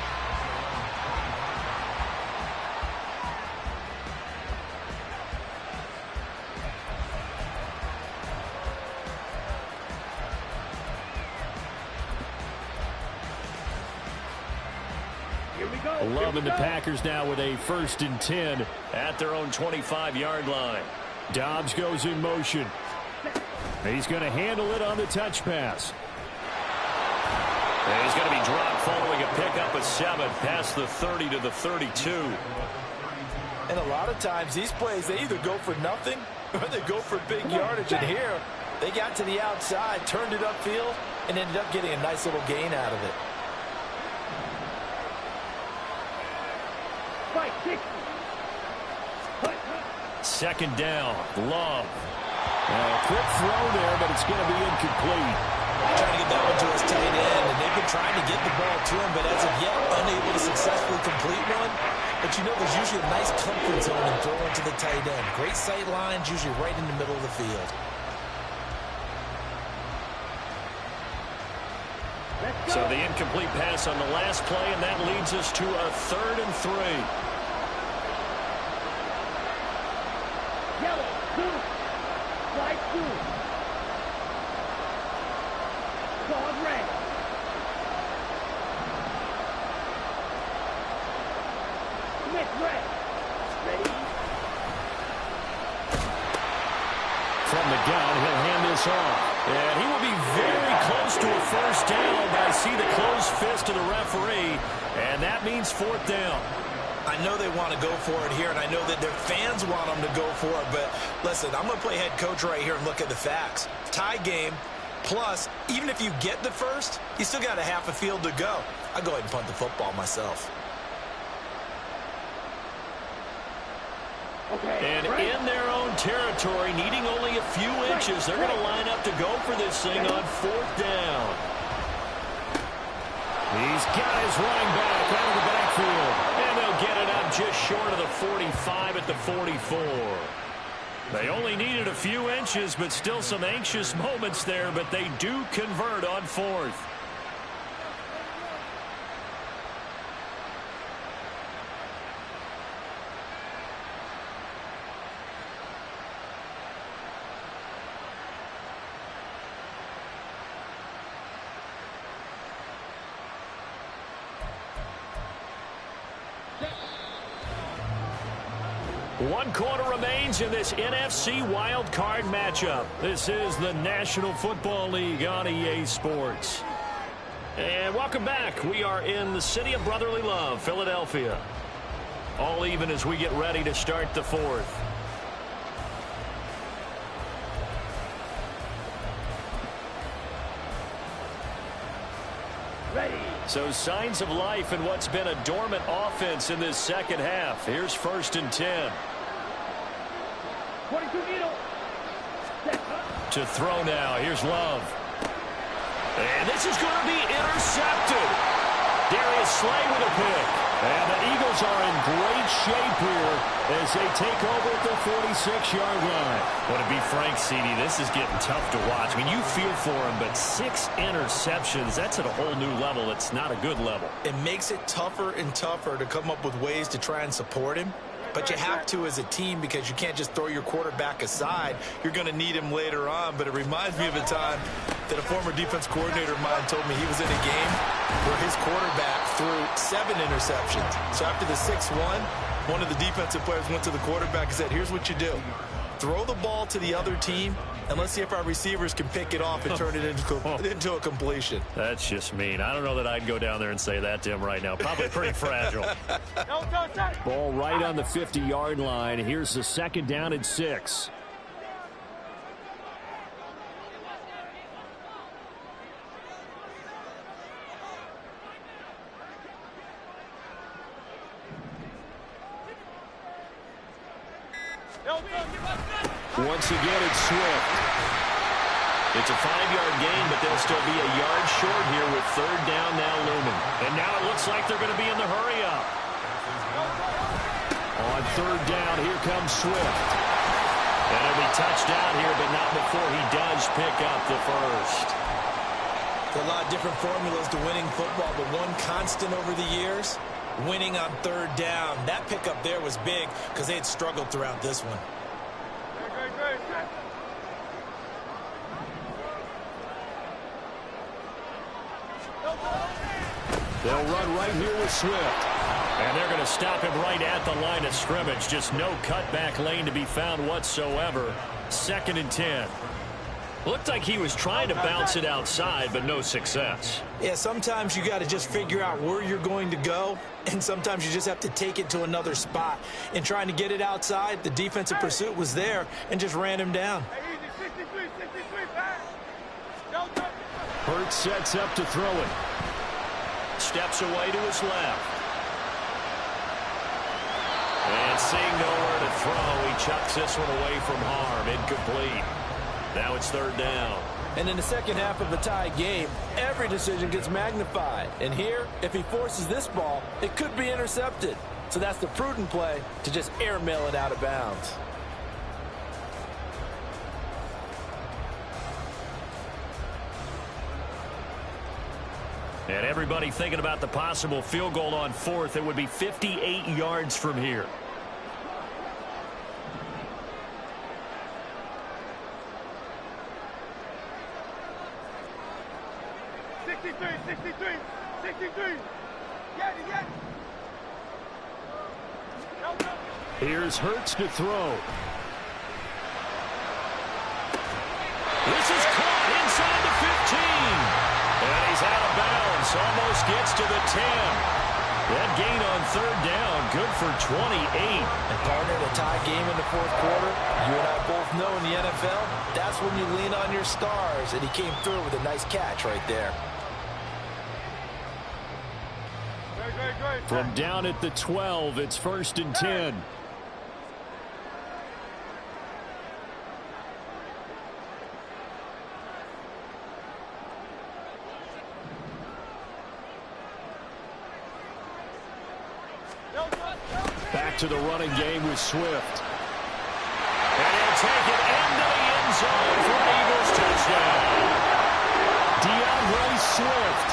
Love and the Packers now with a 1st and 10 at their own 25-yard line. Dobbs goes in motion. He's going to handle it on the touch pass. And he's going to be dropped following a pickup of 7 past the 30 to the 32. And a lot of times these plays, they either go for nothing or they go for big yardage. And here, they got to the outside, turned it upfield, and ended up getting a nice little gain out of it. Second down, Love. Quick throw there, but it's going to be incomplete. Trying to get that one to his tight end, and they've been trying to get the ball to him, but as of yet, unable to successfully complete one. But you know, there's usually a nice comfort zone in throwing to the tight end. Great sight lines, usually right in the middle of the field. So the incomplete pass on the last play, and that leads us to a 3rd and 3. Yellow, 2. Slide 2. Claws red. Smith red. Ready. From the gun, he'll hand this off. And he will be very close to a first down, but I see the closed fist of the referee, and that means 4th down. I know they want to go for it here, and I know that their fans want them to go for it, but listen, I'm going to play head coach right here and look at the facts. Tie game, plus, even if you get the first, you still got a half a field to go. I'll go ahead and punt the football myself. And in their own territory, needing only a few inches, they're going to line up to go for this thing on 4th down. He's got his running back out of the backfield. And they'll get it up just short of the 45 at the 44. They only needed a few inches, but still some anxious moments there, but they do convert on fourth. One quarter remains in this NFC Wild Card matchup. This is the National Football League on EA Sports. And welcome back. We are in the city of brotherly love, Philadelphia. All even as we get ready to start the fourth. Ready. So signs of life in what's been a dormant offense in this second half. Here's 1st and 10. 22 needle. To throw now. Here's Love. And this is going to be intercepted. Darius Slay with a pick. And the Eagles are in great shape here as they take over at the 46-yard line. Well, to be frank, CD, this is getting tough to watch. I mean, you feel for him, but 6 interceptions, that's at a whole new level. It's not a good level. It makes it tougher and tougher to come up with ways to try and support him. But you have to as a team because you can't just throw your quarterback aside. You're going to need him later on. But it reminds me of a time that a former defense coordinator of mine told me he was in a game where his quarterback threw 7 interceptions. So after the 6-1, one of the defensive players went to the quarterback and said, here's what you do. Throw the ball to the other team, and let's see if our receivers can pick it off and turn it into a completion. That's just mean. I don't know that I'd go down there and say that to him right now. Probably pretty fragile. Ball right on the 50-yard line. Here's the 2nd down and 6. Once again, it's Swift. It's a 5-yard gain, but they'll still be a yard short here with 3rd down now looming. And now it looks like they're going to be in the hurry-up. On 3rd down, here comes Swift. And he'll be touchdown here, but not before he does pick up the first. There are a lot of different formulas to winning football, but one constant over the years, winning on 3rd down. That pickup there was big because they had struggled throughout this one. They'll run right here with Swift. And they're going to stop him right at the line of scrimmage. Just no cutback lane to be found whatsoever. 2nd and 10. Looked like he was trying to bounce it outside, but no success. Yeah, sometimes you got to just figure out where you're going to go, and sometimes you just have to take it to another spot. In trying to get it outside, the defensive pursuit was there and just ran him down. Hurts sets up to throw it. Steps away to his left. And seeing nowhere to throw, he chucks this one away from harm. Incomplete. Now it's 3rd down. And in the second half of a tie game, every decision gets magnified. And here, if he forces this ball, it could be intercepted. So that's the prudent play to just airmail it out of bounds. And everybody thinking about the possible field goal on 4th. It would be 58 yards from here. Here's Hurts to throw. This is caught inside the 15. And he's out of bounds. Almost gets to the 10. That gain on 3rd down, good for 28. And partner, the tie game in the 4th quarter, you and I both know in the NFL, that's when you lean on your stars. And he came through with a nice catch right there. From down at the 12, it's 1st and 10. to the running game with Swift. And he'll take it into the end zone for an Eagles touchdown. DeAndre Swift,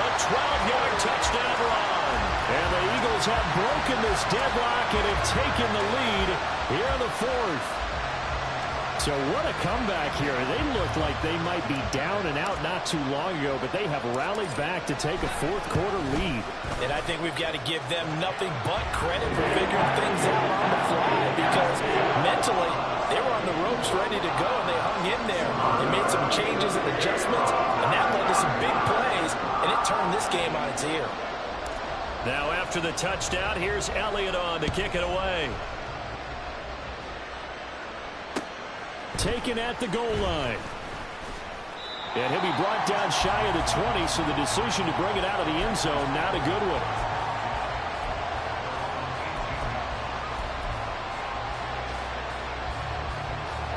a 12-yard touchdown run. And the Eagles have broken this deadlock and have taken the lead here in the fourth. So what a comeback here. They looked like they might be down and out not too long ago, but they have rallied back to take a fourth-quarter lead. And I think we've got to give them nothing but credit for figuring things out on the fly, because mentally they were on the ropes ready to go, and they hung in there. They made some changes and adjustments, and that led to some big plays, and it turned this game on its ear. Now after the touchdown, here's Elliott on to kick it away. Taken at the goal line. And he'll be brought down shy of the 20, so the decision to bring it out of the end zone, not a good one.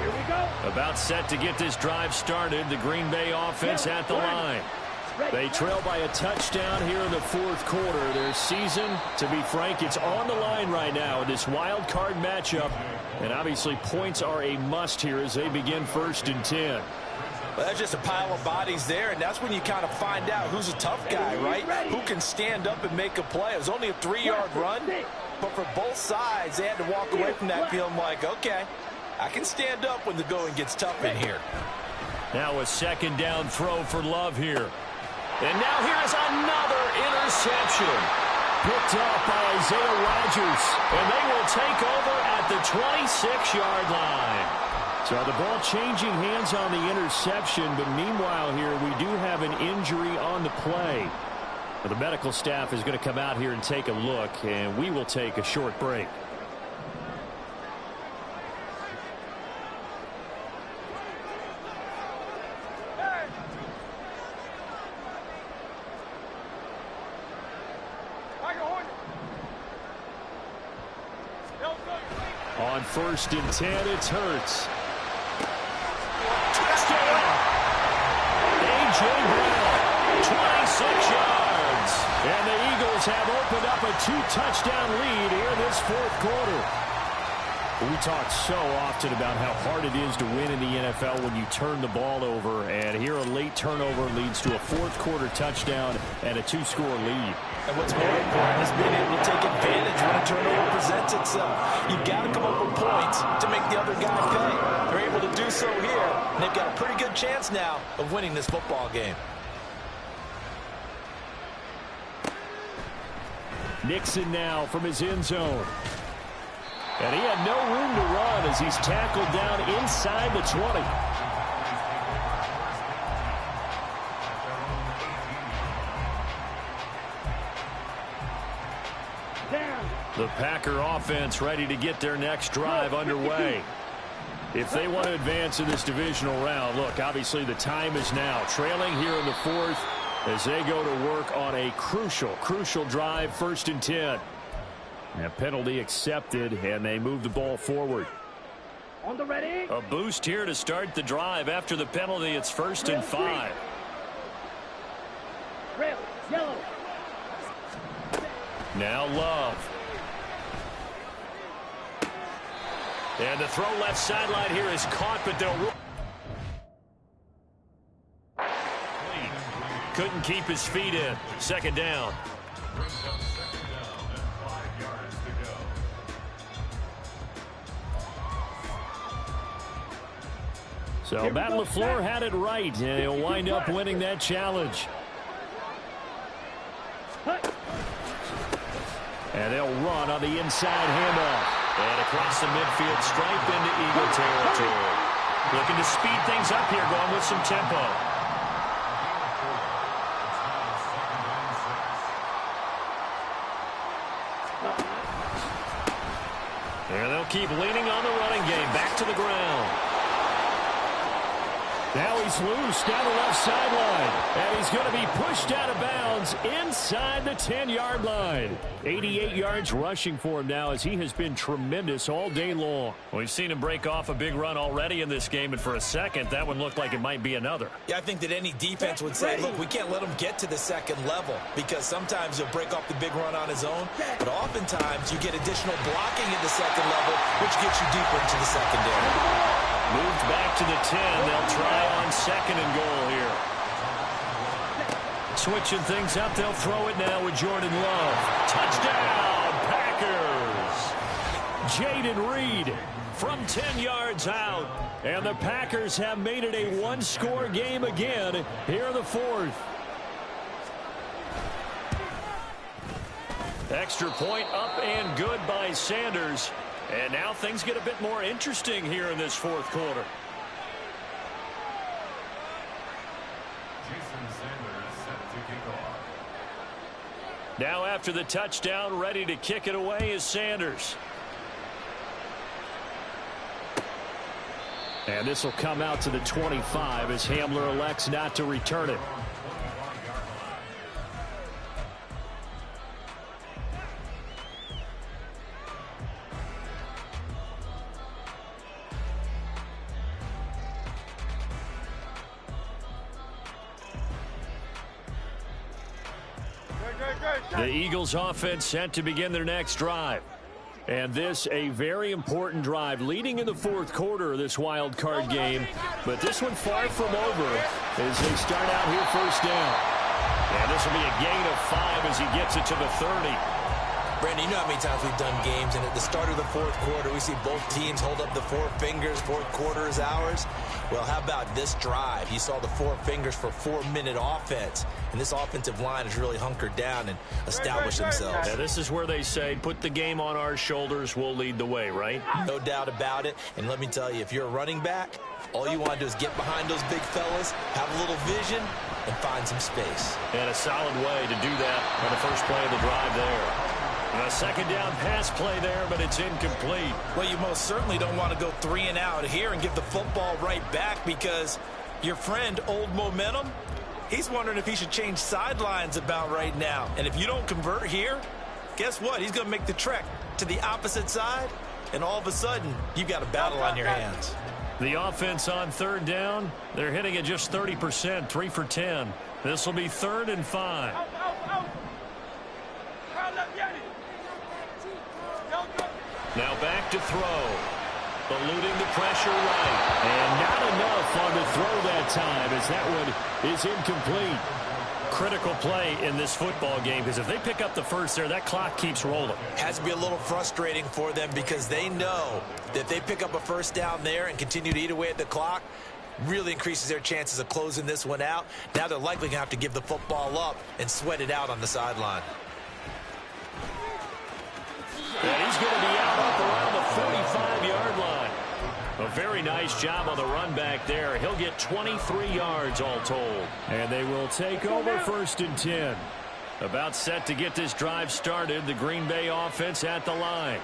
Here we go. About set to get this drive started, the Green Bay offense at the line. They trail by a touchdown here in the fourth quarter. Their season, to be frank, it's on the line right now in this wild card matchup. And obviously points are a must here as they begin 1st and 10. Well, that's just a pile of bodies there, and that's when you kind of find out who's a tough guy, right? Who can stand up and make a play. It was only a 3-yard run, but for both sides, they had to walk away from that feeling like, okay, I can stand up when the going gets tough in here. Now a second down throw for Love here. And now here's another interception. Picked up by Isaiah Rodgers. And they will take over at the 26-yard line. So the ball changing hands on the interception. But meanwhile here, we do have an injury on the play. Well, the medical staff is going to come out here and take a look. And we will take a short break. On 1st and 10, it's Hurts. Touchdown! A.J. Brown, 26 yards. And the Eagles have opened up a 2-touchdown lead here in this fourth quarter. We talk so often about how hard it is to win in the NFL when you turn the ball over. And here a late turnover leads to a fourth-quarter touchdown and a 2-score lead. And what's more important is being able to take advantage when a turnover presents itself. You've got to come up with points to make the other guy pay. They're able to do so here, and they've got a pretty good chance now of winning this football game. Nixon now from his end zone. And he had no room to run as he's tackled down inside the 20. The Packer offense ready to get their next drive underway. If they want to advance in this divisional round, look, obviously the time is now. Trailing here in the fourth as they go to work on a crucial drive, 1st and 10. A penalty accepted, and they move the ball forward. On the ready. A boost here to start the drive. After the penalty, it's 1st and 5. Red, yellow. Now Love. And the throw left sideline here is caught, but they'll... Couldn't keep his feet in. 2nd down. So Matt LaFleur had it right, and he'll wind up winning that challenge. And they'll run on the inside handoff. And across the midfield stripe into Eagle territory. Looking to speed things up here, going with some tempo. And they'll keep leaning on the running game. Back to the ground. Now he's loose down the left sideline. And he's going to be pushed out of bounds inside the 10-yard line. 88 yards rushing for him now as he has been tremendous all day long. We've seen him break off a big run already in this game, and for a second, that one looked like it might be another. Yeah, I think that any defense would say, look, we can't let him get to the second level because sometimes he'll break off the big run on his own, but oftentimes you get additional blocking at the second level, which gets you deeper into the secondary. Moved back to the 10. They'll try on second and goal here. Switching things up, they'll throw it now with Jordan Love. Touchdown, Packers! Jaden Reed from 10 yards out. And the Packers have made it a one-score game again here in the fourth. Extra point up and good by Sanders. And now things get a bit more interesting here in this fourth quarter. Jason Sanders set to kick off. Now after the touchdown, ready to kick it away is Sanders. And this will come out to the 25 as Hamler elects not to return it. The Eagles offense set to begin their next drive. And this a very important drive leading in the fourth quarter of this wild card game. But this one far from over as they start out here first down. And this will be a gain of 5 as he gets it to the 30. Brandon, you know how many times we've done games, and at the start of the fourth quarter, we see both teams hold up the four fingers, fourth quarter is ours. Well, how about this drive? You saw the four fingers for 4-minute offense, and this offensive line has really hunkered down and established themselves. Yeah, this is where they say, put the game on our shoulders, we'll lead the way, right? No doubt about it, and let me tell you, if you're a running back, all you want to do is get behind those big fellas, have a little vision, and find some space. And a solid way to do that on the first play of the drive there. A second down pass play there, but it's incomplete. Well, you most certainly don't want to go 3 and out here and give the football right back because your friend, Old Momentum, he's wondering if he should change sidelines about right now. And if you don't convert here, guess what? He's going to make the trek to the opposite side, and all of a sudden, you've got a battle on your hands. The offense on third down, they're hitting at just 30%, 3 for 10. This will be 3rd and 5. Now back to throw. Eluding the pressure right. And not enough on the throw that time as that one is incomplete. Critical play in this football game because if they pick up the first there, that clock keeps rolling. Has to be a little frustrating for them because they know that if they pick up a first down there and continue to eat away at the clock, really increases their chances of closing this one out. Now they're likely going to have to give the football up and sweat it out on the sideline. And he's going to be out up around the 45-yard line. A very nice job on the run back there. He'll get 23 yards all told. And they will take over 1st and 10. About set to get this drive started. The Green Bay offense at the line.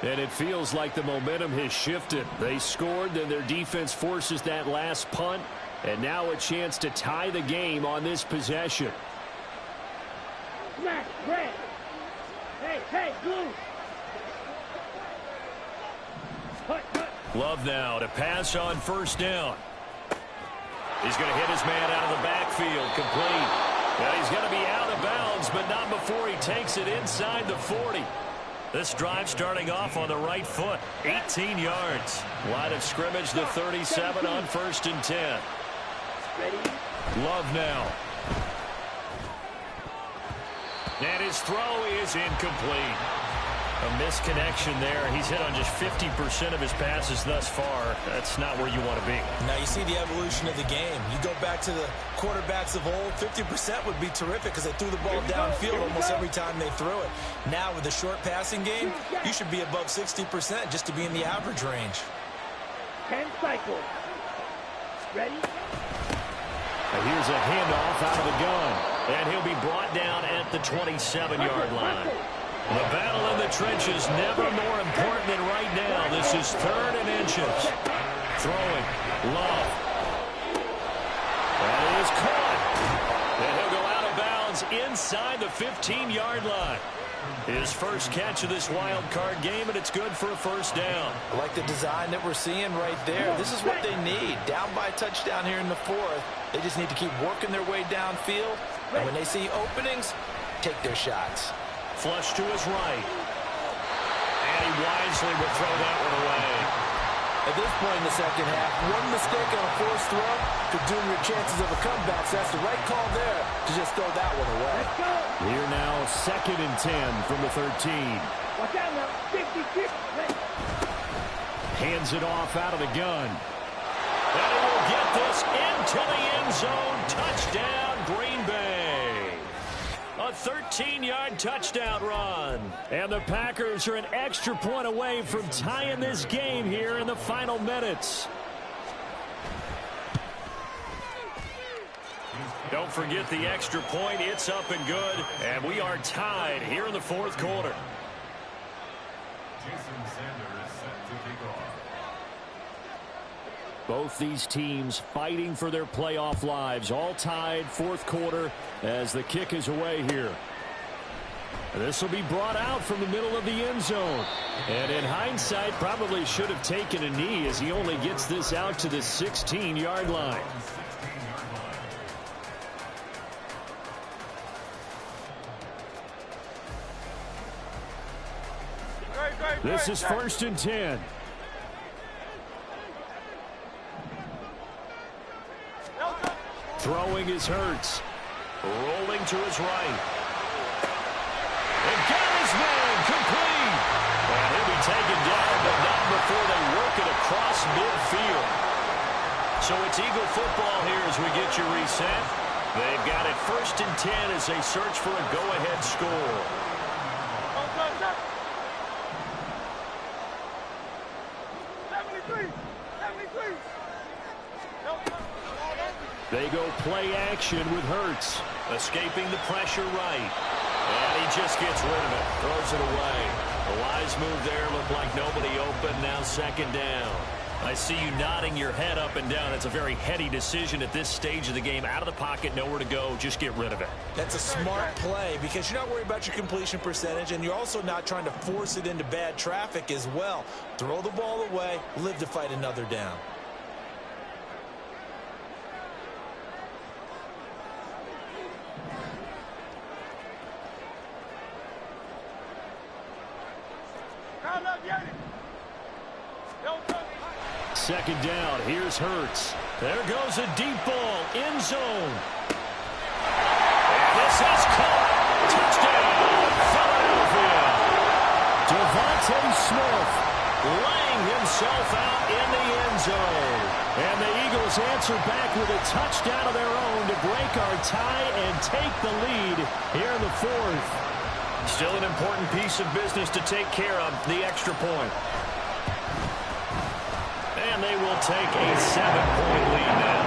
And it feels like the momentum has shifted. They scored, then their defense forces that last punt. And now a chance to tie the game on this possession. Smash, red. Hey, blue. Love now to pass on 1st down. He's going to hit his man out of the backfield, complete. Now he's going to be out of bounds, but not before he takes it inside the 40. This drive starting off on the right foot, 18 yards. Line of scrimmage, the 37 on 1st and 10. Love now. And his throw is incomplete. A misconnection there. He's hit on just 50% of his passes thus far. That's not where you want to be. Now you see the evolution of the game. You go back to the quarterbacks of old, 50% would be terrific because they threw the ball downfield almost every time they threw it. Now with the short passing game, you should be above 60% just to be in the average range. 10 cycles. Ready? And here's a handoff out of the gun. And he'll be brought down at the 27-yard line. The battle in the trenches never more important than right now. This is 3rd and inches. Throwing. Love. is caught. And he'll go out of bounds inside the 15-yard line. His first catch of this wild card game, and it's good for a first down. I like the design that we're seeing right there. This is what they need. Down by a touchdown here in the fourth. They just need to keep working their way downfield. And when they see openings, take their shots. Flush to his right. And he wisely will throw that one away. At this point in the second half, one mistake on a forced throw could doom your chances of a comeback. So that's the right call there to just throw that one away. Here now, 2nd and 10 from the 13. Watch out now. 50. Hands it off out of the gun. And he will get this into the end zone. Touchdown, Green Bay. A 13-yard touchdown run. And the Packers are an extra point away from tying this game here in the final minutes. Don't forget the extra point. It's up and good. And we are tied here in the fourth quarter. Jason Sanders set to kick off. Both these teams fighting for their playoff lives. All tied, fourth quarter, as the kick is away here. This will be brought out from the middle of the end zone. And in hindsight, probably should have taken a knee as he only gets this out to the 16-yard line. This is 1st and 10. Throwing is Hurts. Rolling to his right. And got his man complete. And he'll be taken down, but not before they work it across midfield. So it's Eagle football here as we get you reset. They've got it 1st and 10 as they search for a go-ahead score. They go play action with Hurts. Escaping the pressure right. And he just gets rid of it. Throws it away. A wise move there. Looked like nobody open. Now 2nd down. I see you nodding your head up and down. It's a very heady decision at this stage of the game. Out of the pocket, nowhere to go. Just get rid of it. That's a smart play because you're not worried about your completion percentage, and you're also not trying to force it into bad traffic as well. Throw the ball away. Live to fight another down. Second down. Here's Hurts. There goes a deep ball. End zone. And this is caught. Touchdown, Philadelphia. Devontae Smith laying himself out in the end zone. And the Eagles answer back with a touchdown of their own to break our tie and take the lead here in the fourth. Still an important piece of business to take care of, the extra point. And they will take a 7-point lead now.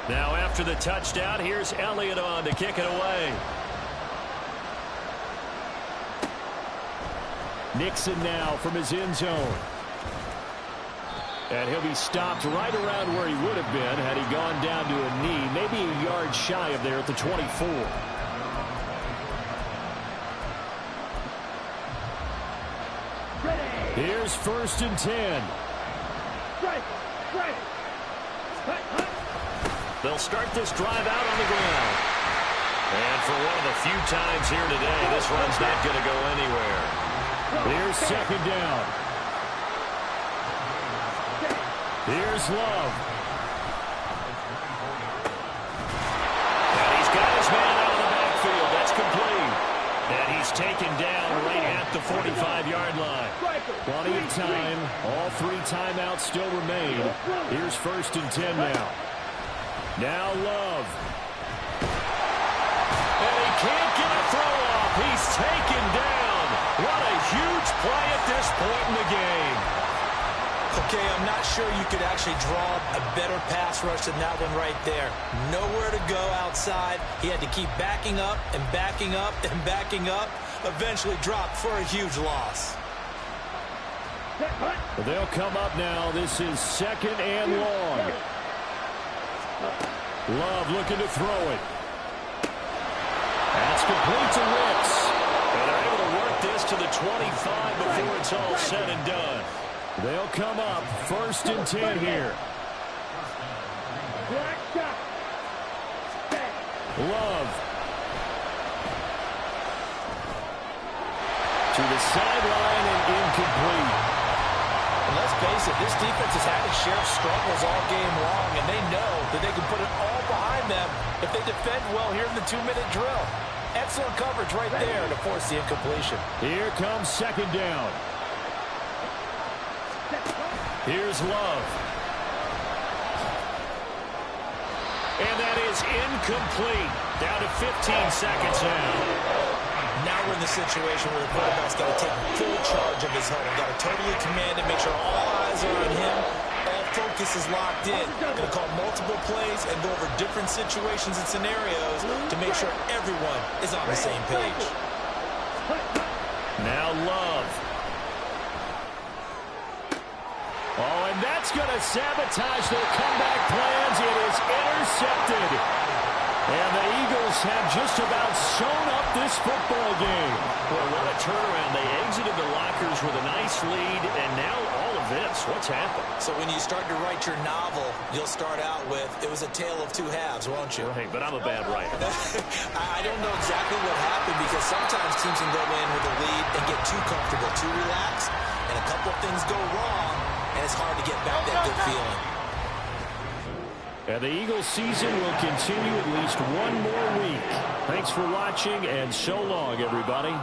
Now after the touchdown, here's Elliott on to kick it away. Nixon now from his end zone. And he'll be stopped right around where he would have been had he gone down to a knee, maybe a yard shy of there at the 24. Here's 1st and 10. They'll start this drive out on the ground. And for one of the few times here today, this run's not going to go anywhere. Here's 2nd down. Here's Love. And he's got his man out of the backfield. That's complete. And he's taken down right at the 45-yard line. Plenty of time. All 3 timeouts still remain. Here's 1st and 10 now. Now Love. And he can't get a throw off. He's taken point in the game. Okay, I'm not sure you could actually draw a better pass rush than that one right there. Nowhere to go outside. He had to keep backing up and backing up and backing up. Eventually dropped for a huge loss. They'll come up now. This is 2nd and long. Love looking to throw it. That's complete to Wicks. And they're able to work this to the 25 before it's all said and done. They'll come up 1st and 10 here. Love. To the sideline and incomplete. And let's face it, this defense has had its share of struggles all game long, and they know that they can put it all behind them if they defend well here in the 2-minute drill. Excellent coverage right there to force the incompletion. Here comes 2nd down. Here's Love. And that is incomplete. Down to 15 seconds now. Now we're in the situation where the quarterback's got to take full charge of his huddle. Got to totally command it, make sure all eyes are on him. All focus is locked in. Going to call multiple plays and go over different situations and scenarios to make sure everyone is on the same page. Now Love. Oh, and that's going to sabotage their comeback plans. It is intercepted. And the Eagles have just about sewn up this football game. Well, what a turnaround. They exited the lockers with a nice lead, and now all of this. What's happened? So when you start to write your novel, you'll start out with, it was a tale of two halves, won't you? Right, but I'm a bad writer. I don't know exactly what happened because sometimes teams can go in with a lead and get too comfortable, too relaxed, and a couple of things go wrong, and it's hard to get back that good feeling. And the Eagles season will continue at least one more week. Thanks for watching, and so long, everybody.